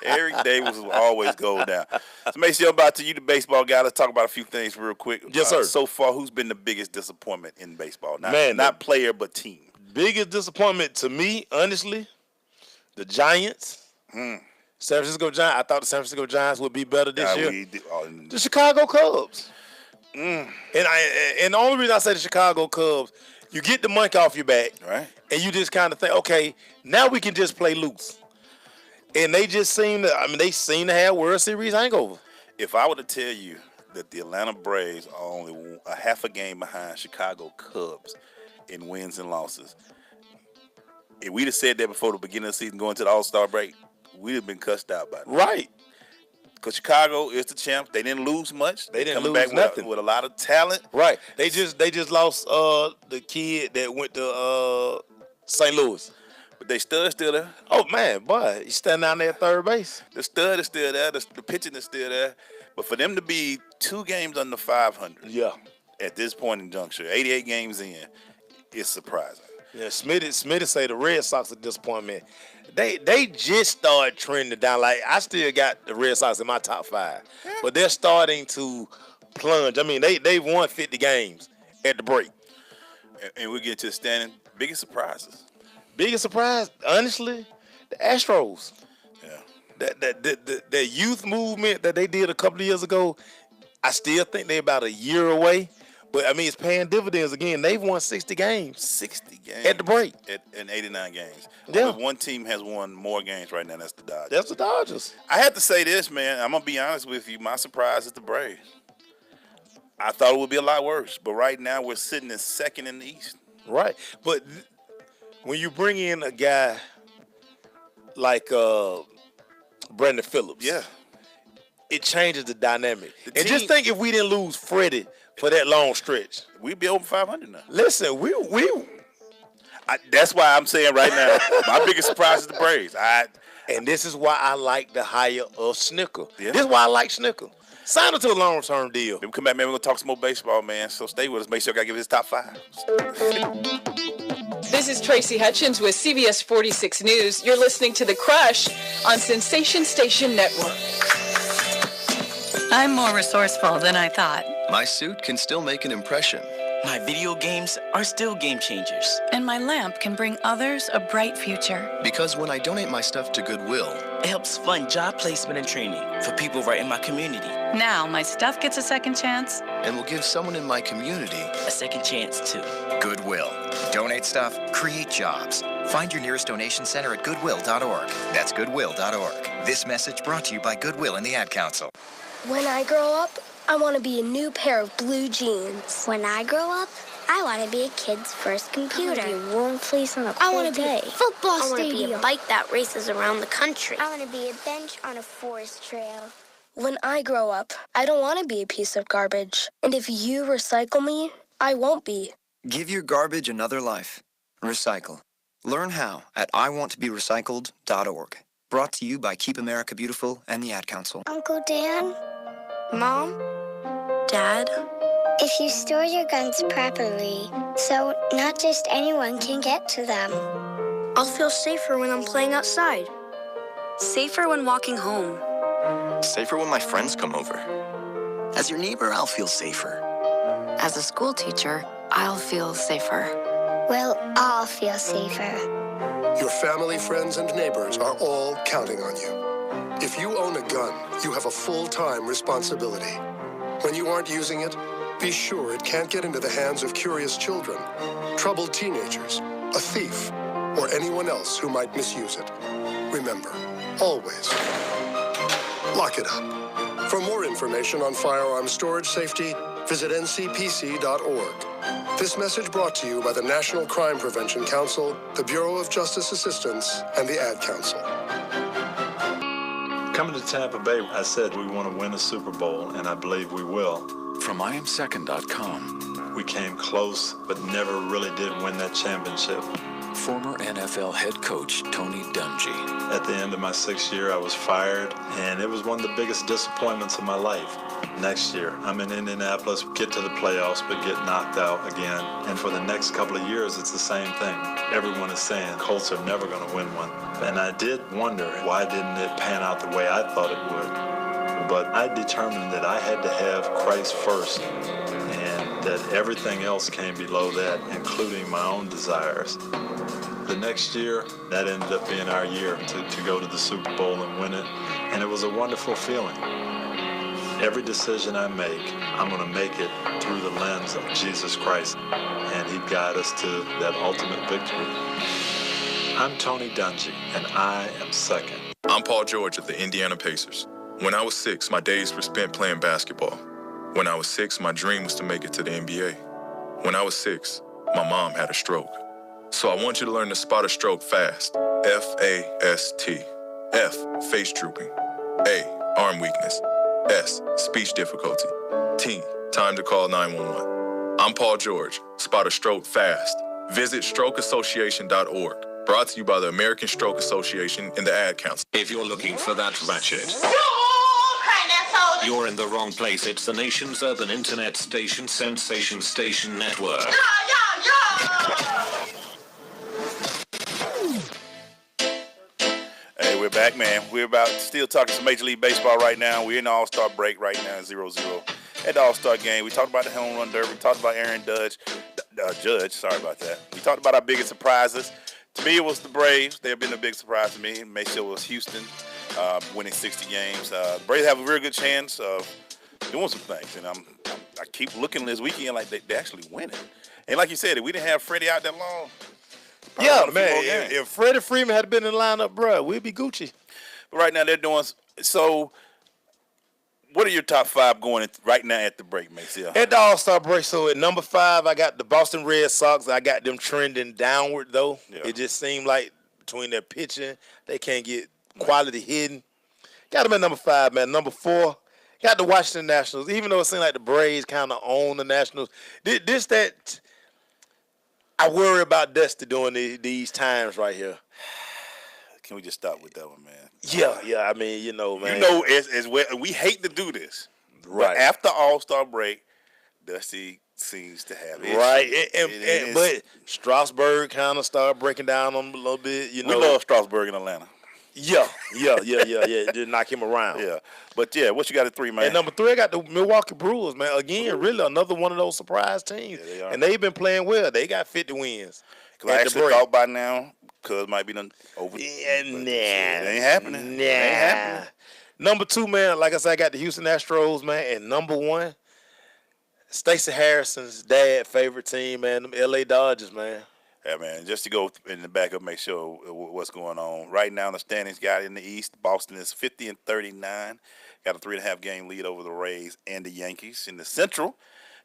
Eric Davis was always gold down. So make sure about to you, the baseball guy. Let's talk about a few things real quick. Yes, sir. So far, who's been the biggest disappointment in baseball? Not player, but team. Biggest disappointment to me, honestly, the Giants. San Francisco Giants. I thought the San Francisco Giants would be better this year. The Chicago Cubs. And the only reason I say the Chicago Cubs, you get the monkey off your back, right? And you just kind of think, okay, now we can just play loose. And they just seem to have World Series hangover. If I were to tell you that the Atlanta Braves are only a half a game behind Chicago Cubs in wins and losses, if we'd have said that before the beginning of the season going to the Allstar break, we'd have been cussed out by now. Right. Because Chicago is the champ. They didn't lose much. They didn't coming lose back nothing. With a lot of talent. Right. They just lost the kid that went to St. Louis. But they stud still there. Oh, man, boy. He's standing down there at third base. The stud is still there. The pitching is still there. But for them to be 2 games under 500 at this point in juncture, 88 games in, it's surprising. Yeah, Smitty say the Red Sox a disappointment. They just started trending down. Like, I still got the Red Sox in my top 5. But they're starting to plunge. I mean, they've won 50 games at the break. And we get to the standing. Biggest surprises. Biggest surprise, honestly, the Astros. Yeah. That youth movement that they did a couple of years ago, I still think they're about a year away. But, I mean, it's paying dividends again. They've won 60 games. 60 games. At the break. In 89 games. Yeah. Only one team has won more games right now. That's the Dodgers. That's the Dodgers. I have to say this, man. I'm going to be honest with you. My surprise is the Braves. I thought it would be a lot worse. But right now, we're sitting in second in the East. Right. But when you bring in a guy like Brandon Phillips, it changes the dynamic. And just think if we didn't lose Freddie for that long stretch, we'd be over 500 now. Listen, that's why I'm saying right now, my biggest surprise is the Braves. And this is why I like the hire of Snicker. Yeah. This is why I like Snicker. Sign him to a long-term deal. When we come back, man, we're going to talk some more baseball, man. So stay with us. Make sure I got to give his top 5. This is Tracy Hutchins with CBS 46 News. You're listening to The Crush on Sensation Station Network. I'm more resourceful than I thought. My suit can still make an impression. My video games are still game changers. And my lamp can bring others a bright future. Because when I donate my stuff to Goodwill, it helps fund job placement and training for people right in my community. Now my stuff gets a second chance. And will give someone in my community a second chance too. Goodwill. Donate stuff, create jobs. Find your nearest donation center at goodwill.org. That's goodwill.org. This message brought to you by Goodwill and the Ad Council. When I grow up, I want to be a new pair of blue jeans. When I grow up, I want to be a kid's first computer. I want to be a warm fleece on a I want to be a football stadium. I want to be a bike that races around the country. I want to be a bench on a forest trail. When I grow up, I don't want to be a piece of garbage. And if you recycle me, I won't be. Give your garbage another life. Recycle. Learn how at iwanttoberecycled.org. Brought to you by Keep America Beautiful and the Ad Council. Uncle Dan? Mom? Dad? If you store your guns properly, so not just anyone can get to them. I'll feel safer when I'm playing outside. Safer when walking home. Safer when my friends come over. As your neighbor, I'll feel safer. As a school teacher, I'll feel safer. We'll all feel safer. Your family, friends, and neighbors are all counting on you. If you own a gun, you have a full-time responsibility. When you aren't using it, be sure it can't get into the hands of curious children, troubled teenagers, a thief, or anyone else who might misuse it. Remember, always, lock it up. For more information on firearm storage safety, visit ncpc.org. This message brought to you by the National Crime Prevention Council, the Bureau of Justice Assistance, and the Ad Council. Coming to Tampa Bay, I said we want to win a Super Bowl, and I believe we will. From IamSecond.com. We came close, but never really did win that championship. Former NFL head coach Tony Dungy. At the end of my 6th year, I was fired, and it was one of the biggest disappointments of my life. Next year, I'm in Indianapolis, get to the playoffs, but get knocked out again. And for the next couple of years, it's the same thing. Everyone is saying Colts are never going to win one. And I did wonder, why didn't it pan out the way I thought it would? But I determined that I had to have Christ first, and that everything else came below that, including my own desires. The next year, that ended up being our year to go to the Super Bowl and win it, and it was a wonderful feeling. Every decision I make, I'm going to make it through the lens of Jesus Christ, and He'd guide us to that ultimate victory. I'm Tony Dungy, and I am second. I'm Paul George of the Indiana Pacers. When I was 6, my days were spent playing basketball. When I was 6, my dream was to make it to the NBA. When I was 6, my mom had a stroke. So I want you to learn to spot a stroke fast. F-A-S-T. F, face drooping. A, arm weakness. S, speech difficulty. T, time to call 911. I'm Paul George. Spot a stroke fast. Visit strokeassociation.org. Brought to you by the American Stroke Association and the Ad Council. If you're looking for that ratchet, you're in the wrong place. It's the nation's urban internet station, Sensation Station Network. Hey, we're back, man. We're about still talking some Major League Baseball right now. We're in the All-Star break right now, 0-0 at the All-Star game. We talked about the home run derby. We talked about Aaron Judge. Sorry about that. We talked about our biggest surprises. To me, it was the Braves. They have been a big surprise to me. Maybe it was Houston winning 60 games. The Braves have a real good chance of doing some things, and I keep looking this weekend like they actually winning. And like you said, if we didn't have Freddie out that long, yeah, man, if Freddie Freeman had been in the lineup, bro, we'd be Gucci. But right now they're doing so. What are your top 5 going right now at the break, Maceo? At the All-Star break, so at number 5, I got the Boston Red Sox. I got them trending downward, though. Yeah. It just seemed like between their pitching, they can't get quality hitting. Got them at number 5, man. Number 4, got the Washington Nationals. Even though it seemed like the Braves kind of own the Nationals, that I worry about Dusty during these times right here. Can we just stop with that one, man? Yeah. I mean, man. As well, we hate to do this, right? But after All-Star break, Dusty seems to have issues. Right. But Strasburg kind of started breaking down on him a little bit. We love Strasburg in Atlanta. Yeah. Just knock him around. Yeah. But what you got at 3, man? And number 3, I got the Milwaukee Brewers, man. Again, really another one of those surprise teams. Yeah, they are. And they've been playing well. They got 50 wins. Because I actually thought by now, Cuz might be done over. Nah. It ain't happening. Nah. It ain't happening. Number 2, man, like I said, I got the Houston Astros, man. And number 1, Stacey Harrison's dad favorite team, man, them LA Dodgers, man. Yeah, man, just to go in the back up, make sure what's going on. Right now, the standings got in the East. Boston is 50-39. Got a 3.5 game lead over the Rays and the Yankees. In the Central,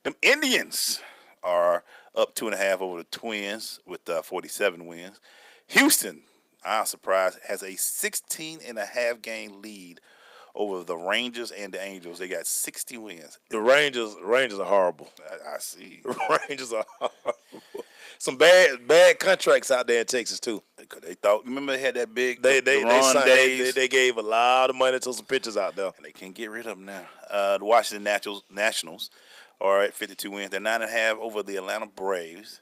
them Indians are up 2.5 over the Twins with 47 wins. Houston, I'm surprised, has a 16.5 game lead over the Rangers and the Angels. They got 60 wins. The Rangers are horrible. I see. The Rangers are horrible. Some bad contracts out there in Texas too. They thought. Remember they had that big. They gave a lot of money to some pitchers out there, and they can't get rid of them now. The Washington Nationals are at 52 wins. They're 9.5 over the Atlanta Braves.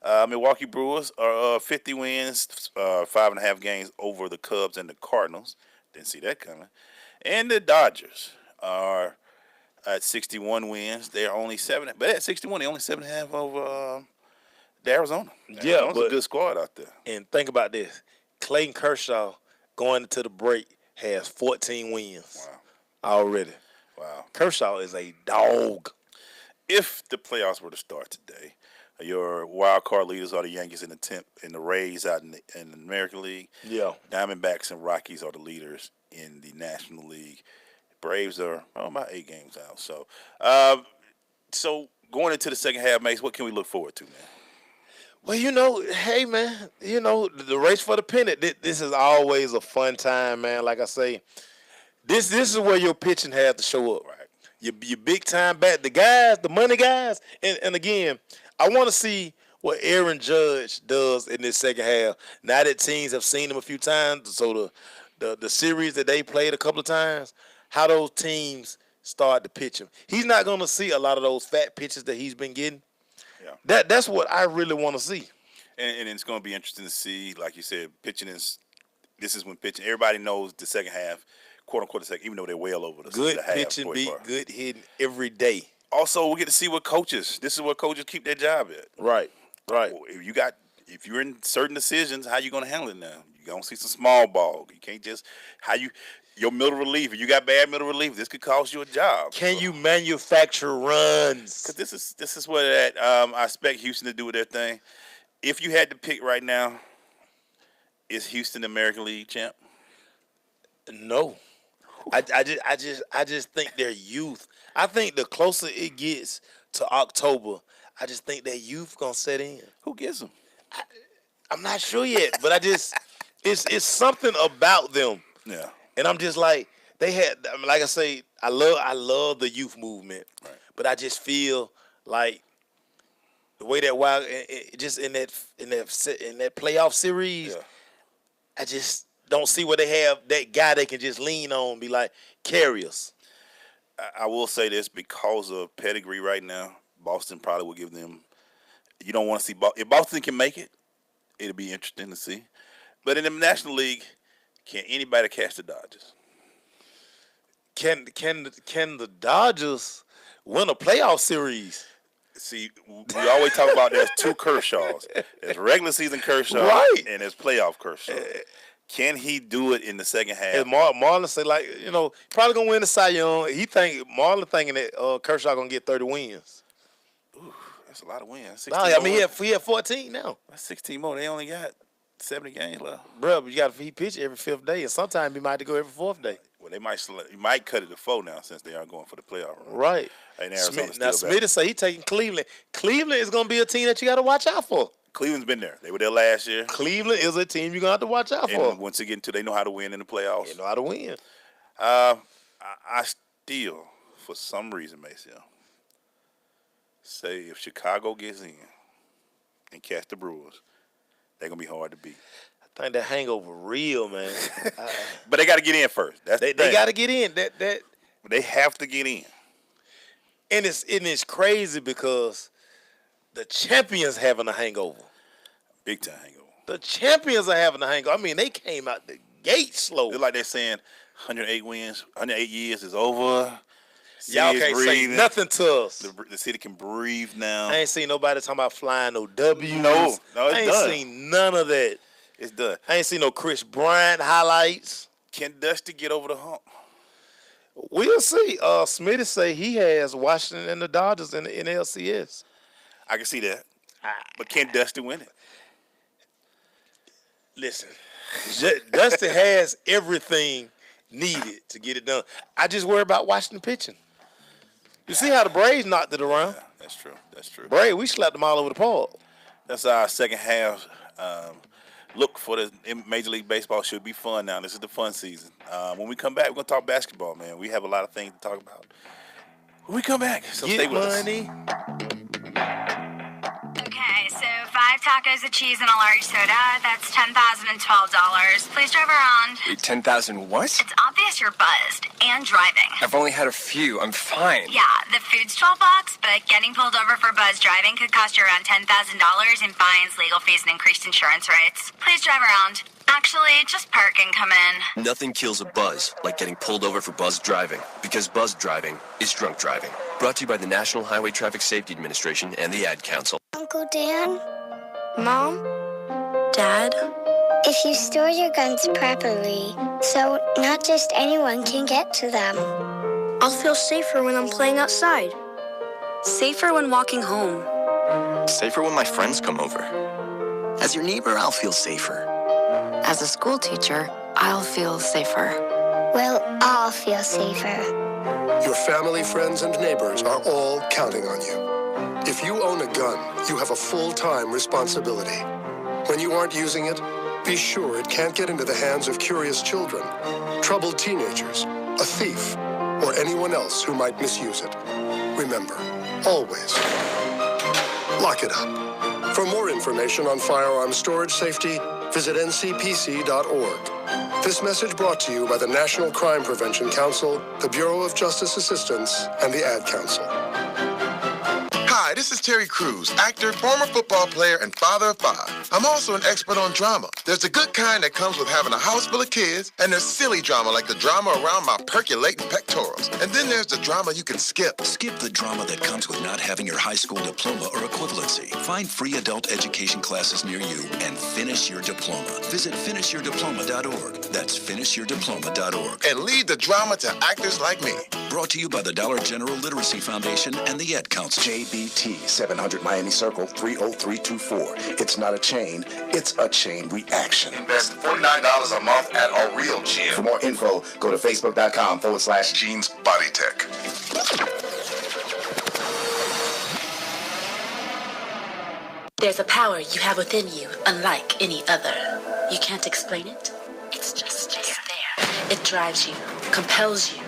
Milwaukee Brewers are 50 wins, 5.5 games over the Cubs and the Cardinals. Didn't see that coming. And the Dodgers are at 61 wins. They're only 7, but at 61, they're only 7.5 over the Arizona. Yeah, but a good squad out there. And think about this: Clayton Kershaw going into the break has 14 wins already. Wow, Kershaw is a dog. If the playoffs were to start today, your wild card leaders are the Yankees and the Rays out in the American League. Yeah, Diamondbacks and Rockies are the leaders in the National League. Braves are about 8 games out. So going into the second half, Mace, what can we look forward to, man? Well, hey, man, the race for the pennant, this is always a fun time, man. Like I say, this is where your pitching has to show up, right? your big time the guys, the money guys. And again, I want to see what Aaron Judge does in this second half. Now that teams have seen him a few times, so the series that they played a couple of times, how those teams start to pitch him. He's not going to see a lot of those fat pitches that he's been getting. Yeah. That's what I really want to see. And it's going to be interesting to see, like you said, pitching this is when pitching. Everybody knows the second half, quote unquote, the second, even though they're well over the half. Good pitching, good hitting every day. Also, we get to see what coaches. This is what coaches keep their job at. Right. If you're in certain decisions, how you going to handle it now? You're going to see some small ball. You can't just your middle relief. If you got bad middle relief, this could cost you a job. Can you manufacture runs? Because this is what I expect Houston to do with their thing. If you had to pick right now, is Houston the American League champ? No. I just think their youth. I think the closer it gets to October, I just think that youth gonna set in. Who gets them? I'm not sure yet, but it's something about them. Yeah. And I'm just like, they had, like I say, I love the youth movement, right. But I just feel like the way that just in that playoff series, I just don't see where they have that guy they can just lean on, and be like, carry us. I will say this, because of pedigree right now, Boston probably will give them. You don't want to see if Boston can make it, it'll be interesting to see. But in the National League, can anybody catch the Dodgers? Can the Dodgers win a playoff series? See, we always talk about there's two Kershaws. There's regular season Kershaw, right, and there's playoff Kershaw. Can he do it in the second half? And Marlon say, like, probably gonna win the Cy Young. Marlon thinking that Kershaw gonna get 30 wins. Ooh, that's a lot of wins. He had 14 now. That's 16 more. They only got 70 games left. Bro, but he pitch every fifth day, and sometimes he might have to go every fourth day. Well, you might cut it to 4 now since they are going for the playoff run. Right. And Smitty say he taking Cleveland. Cleveland is going to be a team that you got to watch out for. Cleveland's been there. They were there last year. Cleveland is a team you're going to have to watch out for. And once again, they know how to win in the playoffs. They know how to win. I still, for some reason, Maceo, say if Chicago gets in and catch the Brewers, they're going to be hard to beat. I think that hangover real, man. But they got to get in first. They got to get in. They have to get in. And it's crazy because the champions having a hangover. Big time hangover. The champions are having a hangover. I mean, they came out the gate slow. It's like they're saying 108 wins, 108 years is over. Y'all can't say nothing to us. The city can breathe now. I ain't seen nobody talking about flying no W's. No, it's done. I ain't seen none of that. It's done. I ain't seen no Chris Bryant highlights. Can Dusty get over the hump? We'll see. Smitty say he has Washington and the Dodgers in the NLCS. I can see that. But can Dusty win it? Listen, Dusty has everything needed to get it done. I just worry about Washington pitching. You see how the Braves knocked it around? Yeah, that's true. Braves, we slapped them all over the park. That's our second half. Look for the Major League Baseball. Should be fun now. This is the fun season. When we come back, we're going to talk basketball, man. We have a lot of things to talk about when we come back. So stay with money. Okay, so 5 tacos of cheese and a large soda. That's $10,012. Please drive around. Wait, 10,000 what? It's obvious you're buzzed and driving. I've only had a few. I'm fine. Yeah, the food's $12, but getting pulled over for buzz driving could cost you around $10,000 in fines, legal fees, and increased insurance rates. Please drive around. Actually, just park and come in. Nothing kills a buzz like getting pulled over for buzz driving, because buzz driving is drunk driving. Brought to you by the National Highway Traffic Safety Administration and the Ad Council. Uncle Dan? Mom? Dad? If you store your guns properly, so not just anyone can get to them. I'll feel safer when I'm playing outside. Safer when walking home. Safer when my friends come over. As your neighbor, I'll feel safer. As a school teacher, I'll feel safer. We'll all feel safer. Your family, friends, and neighbors are all counting on you. If you own a gun, you have a full-time responsibility. When you aren't using it, be sure it can't get into the hands of curious children, troubled teenagers, a thief, or anyone else who might misuse it. Remember, always lock it up. For more information on firearm storage safety, visit ncpc.org. This message brought to you by the National Crime Prevention Council, the Bureau of Justice Assistance, and the Ad Council. Hi, this is Terry Crews, actor, former football player, and father of 5. I'm also an expert on drama. There's the good kind that comes with having a house full of kids, and there's silly drama like the drama around my percolating pectorals. And then there's the drama you can skip. Skip the drama that comes with not having your high school diploma or equivalency. Find free adult education classes near you and finish your diploma. Visit finishyourdiploma.org. That's finishyourdiploma.org. And leave the drama to actors like me. Brought to you by the Dollar General Literacy Foundation and the Ad Council. JBT 700 Miami Circle 30324. It's not a chain, it's a chain reaction. Invest $49 a month at a real gym. For more info, go to facebook.com/Jeans Body Tech. There's a power you have within you, unlike any other. You can't explain it. It's just there. It drives you, compels you.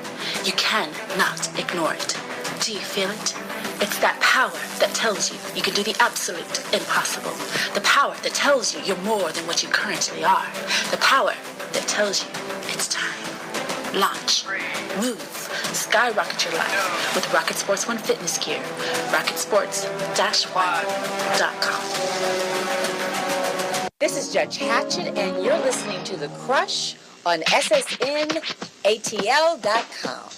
You cannot ignore it. Do you feel it? It's that power that tells you you can do the absolute impossible. The power that tells you you're more than what you currently are. The power that tells you it's time. Launch, move, skyrocket your life with Rocket Sports One fitness gear. RocketSports-One.com. This is Judge Hatchett, and you're listening to The Crush on SSNATL.com.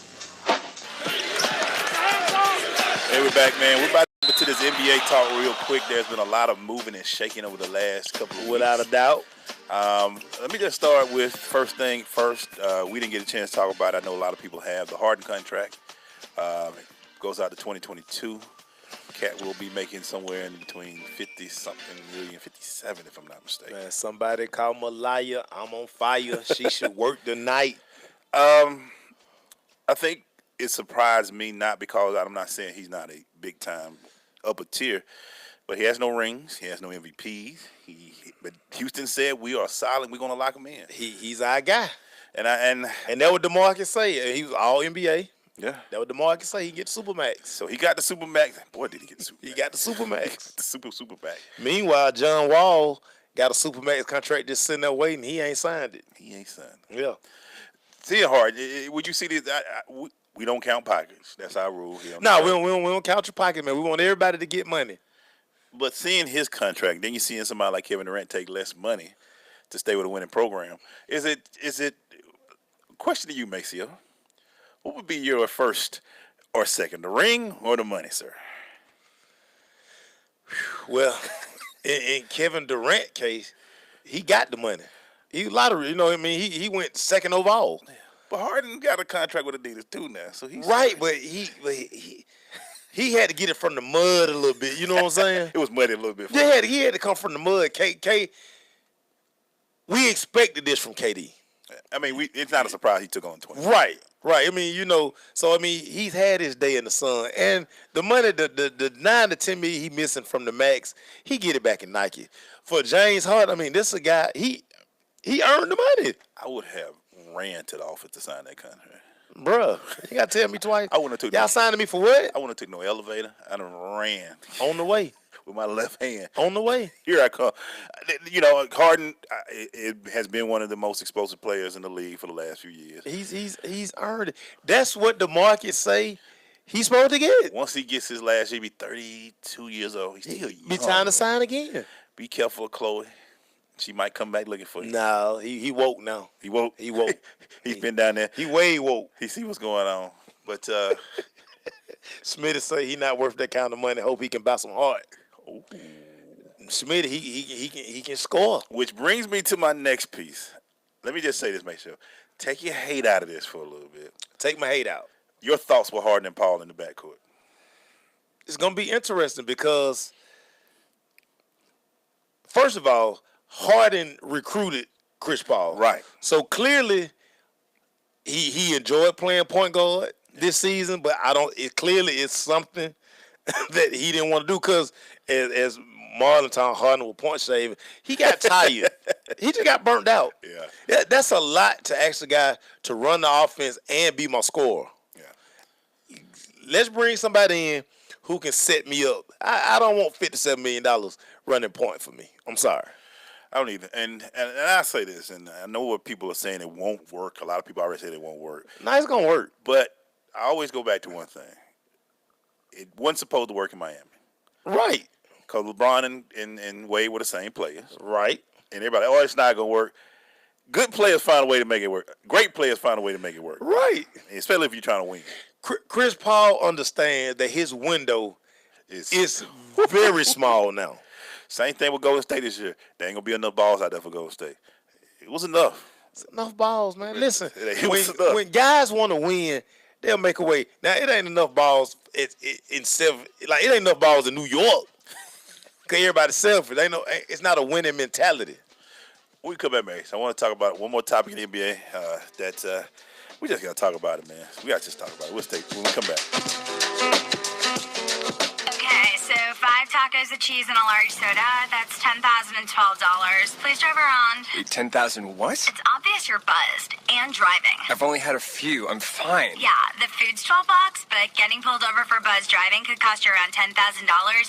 Hey, we're back, man. We're about to get to this NBA talk real quick. There's been a lot of moving and shaking over the last couple of weeks. Without a doubt. Let me just start with first thing first. We didn't get a chance to talk about it. I know a lot of people have. The Harden contract goes out to 2022. Cat will be making somewhere in between 50-something million, 57 if I'm not mistaken. Man, somebody call him a liar. I'm on fire. She should work tonight. I think it surprised me, not because I'm not saying he's not a big-time upper tier, but he has no rings. He has no MVPs. But Houston said, we are solid. We're going to lock him in. He's our guy. And that what DeMarcus say. He was all NBA. Yeah. That what DeMarcus say. He get Supermax. So he got the Supermax. Boy, did he get the Supermax. He got the Supermax. The Supermax. Meanwhile, John Wall got a Supermax contract just sitting there waiting. He ain't signed it. Yeah. See it hard. Would you see this? We don't count pockets. That's our rule here. No, we don't count your pocket, man. We want everybody to get money. But seeing his contract, then you're seeing somebody like Kevin Durant take less money to stay with a winning program. Is it question to you, Maceo? What would be your first or second, the ring or the money, sir? Well, in Kevin Durant case, he got the money. He lottery, you know what I mean? He went second overall. Yeah. But Harden got a contract with Adidas too now, so he's right. But he had to get it from the mud a little bit. You know what I'm saying? It was muddy a little bit. Yeah, he had to come from the mud. We expected this from KD. I mean, it's not a surprise he took on 20. Right. I mean, he's had his day in the sun. And the money, the 9 to 10 million he missing from the max, he get it back in Nike. For James Harden, I mean, this is a guy, he earned the money. I would have ran to the office to sign that contract. Bruh, you got to tell me twice. I wouldn't have took y'all signing me for what? I wouldn't have took no elevator. I done ran. On the way. With my left hand. On the way. Here I come. You know, Harden it has been one of the most explosive players in the league for the last few years. He's earned it. That's what the market say he's supposed to get. Once he gets his last year, he'll be 32 years old. He's still young. Be time to sign again. Be careful of Chloe. She might come back looking for you. No, he woke now. He woke. He's been down there. He way woke. He see what's going on. But Smitty say he not worth that kind of money. Hope he can buy some heart. Ooh. Smitty, he can score. Which brings me to my next piece. Let me just say this, make sure. Take your hate out of this for a little bit. Take my hate out. Your thoughts with Harden and Paul in the backcourt. It's gonna be interesting because, first of all, Harden recruited Chris Paul. Right. So clearly he enjoyed playing point guard this season, but it clearly is something that he didn't want to do because as Marlon Town Harden will point save, he got tired. He just got burnt out. Yeah. That's a lot to ask a guy to run the offense and be my scorer. Yeah. let's bring somebody in who can set me up. I don't want $57 million running point for me. I'm sorry. I don't either. And I say this, and I know what people are saying it won't work. A lot of people already say it won't work. No, it's going to work. But I always go back to one thing. It wasn't supposed to work in Miami. Right. Because LeBron and Wade were the same players. Right. And everybody, oh, it's not going to work. Good players find a way to make it work. Great players find a way to make it work. Right. Especially if you're trying to win. Chris Paul understands that his window is very small now. Same thing with Golden State this year. There ain't going to be enough balls out there for Golden State. It was enough. It's enough balls, man. Listen, enough. When guys want to win, they'll make a way. Now, it ain't enough balls in seven. Like, it ain't enough balls in New York. Because everybody's selfish. It's not a winning mentality. When we come back, man, so I want to talk about one more topic in the NBA that we just got to talk about it, man. We got to just talk about it. We'll stay when we come back. Okay, so 5 tacos of cheese and a large soda. That's $10,012. Please drive around. Wait, 10,000 what? It's obvious you're buzzed and driving. I've only had a few. I'm fine. Yeah, the food's $12, but getting pulled over for buzz driving could cost you around $10,000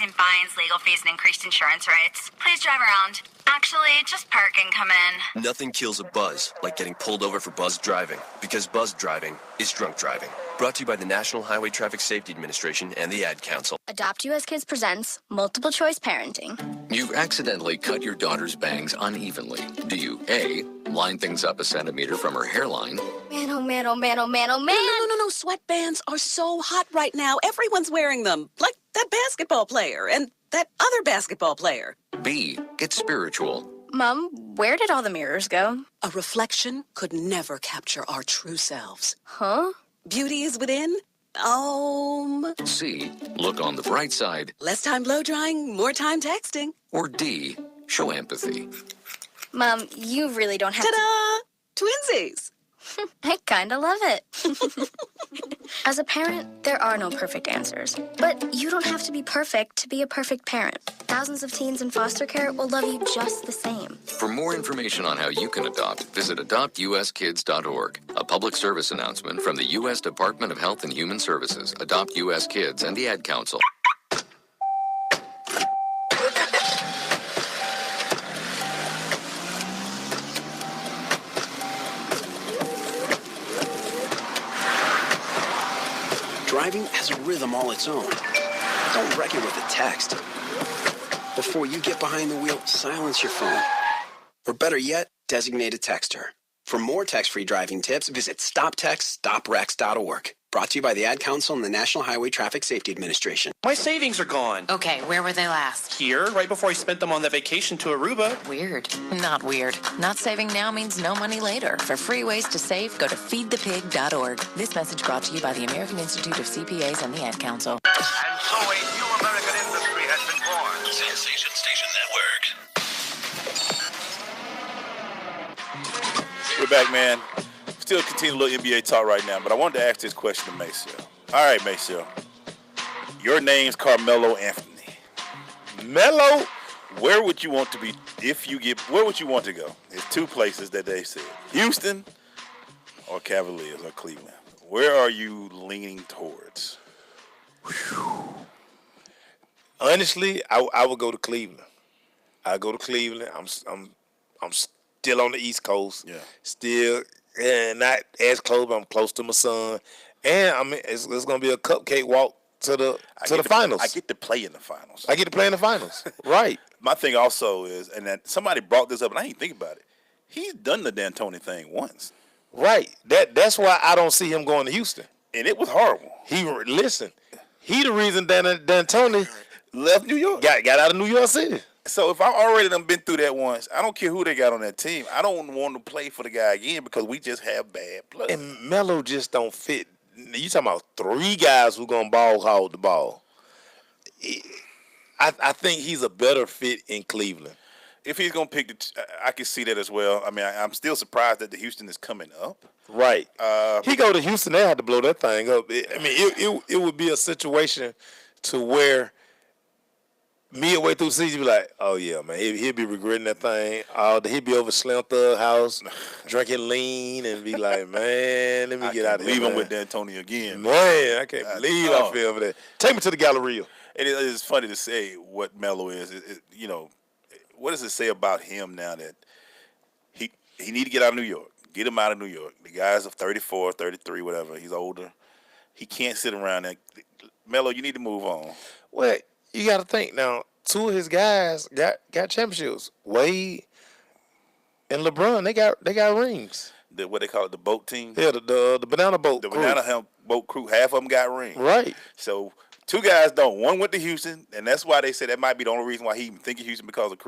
in fines, legal fees, and increased insurance rates. Please drive around. Actually, just park and come in. Nothing kills a buzz like getting pulled over for buzz driving, because buzz driving is drunk driving. Brought to you by the National Highway Traffic Safety Administration and the Ad Council. Adopt US Kids presents Multiple Choice Parenting. You've accidentally cut your daughter's bangs unevenly. Do you A, line things up a centimeter from her hairline? Man, oh man, oh man, oh man, oh man. No. Sweatbands are so hot right now. Everyone's wearing them. Like that basketball player and that other basketball player. B, get spiritual. Mom, where did all the mirrors go? A reflection could never capture our true selves. Huh? Beauty is within. C, look on the bright side. Less time blow drying, more time texting. Or D, show empathy. Mom, you really don't have Ta-da! Twinsies! I kinda love it. As a parent, there are no perfect answers. But you don't have to be perfect to be a perfect parent. Thousands of teens in foster care will love you just the same. For more information on how you can adopt, visit adoptuskids.org. A public service announcement from the U.S. Department of Health and Human Services, Adopt U.S. Kids, and the Ad Council. Driving has a rhythm all its own. Don't wreck it with a text. Before you get behind the wheel, silence your phone. Or better yet, designate a texter. For more text-free driving tips, visit stoptextstoprex.org. Brought to you by the Ad Council and the National Highway Traffic Safety Administration. My savings are gone. Okay, where were they last? Here, right before I spent them on the vacation to Aruba. Weird. Not weird. Not saving now means no money later. For free ways to save, go to feedthepig.org. This message brought to you by the American Institute of CPAs and the Ad Council. And so a new American industry has been born. Sensation Station Network. We're back, man. Still continue a little NBA talk right now, but I wanted to ask this question to Maceo. All right, Maceo. Your name's Carmelo Anthony. Melo, where would you want to be where would you want to go? There's 2 places that they said. Houston or Cavaliers or Cleveland. Where are you leaning towards? Whew. Honestly, I would go to Cleveland. I go to Cleveland. I'm still on the East Coast. Yeah. Still not as close, but I'm close to my son. And I mean, it's going to be a cupcake walk to the finals. I get to play in the finals. I get to play in the finals. Right. My thing also is, and that somebody brought this up, and I didn't think about it. He's done the D'Antoni thing once. Right. That's why I don't see him going to Houston. And it was horrible. He the reason D'Antoni left New York. Got out of New York City. So if I already done been through that once, I don't care who they got on that team. I don't want to play for the guy again because we just have bad blood. And Melo just don't fit. You talking about 3 guys who gonna ball hog the ball. I think he's a better fit in Cleveland. If he's gonna pick I can see that as well. I mean, I'm still surprised that the Houston is coming up. Right. He go to Houston, they have to blow that thing up. It would be a situation to where midway through the season, be like, oh yeah, man, he'll be regretting that thing. He'll be over Slim Thug house, drinking lean, and be like, man, let me get out of here. Leave him man. with D'Antoni again. Man, I can't believe I feel for that. Take me to the Galleria. It is funny to say what Melo is. You know, what does it say about him now that he need to get out of New York? Get him out of New York. The guy's of 34, 33, whatever. He's older. He can't sit around there. Melo, you need to move on. Well, you got to think now. Two of his guys got championships. Wade and LeBron, they got rings. What they call it, the boat team. Yeah, the banana boat. The crew. banana boat crew. Half of them got rings. Right. So 2 guys don't. One went to Houston, and that's why they said that might be the only reason why he even think of Houston because of Chris.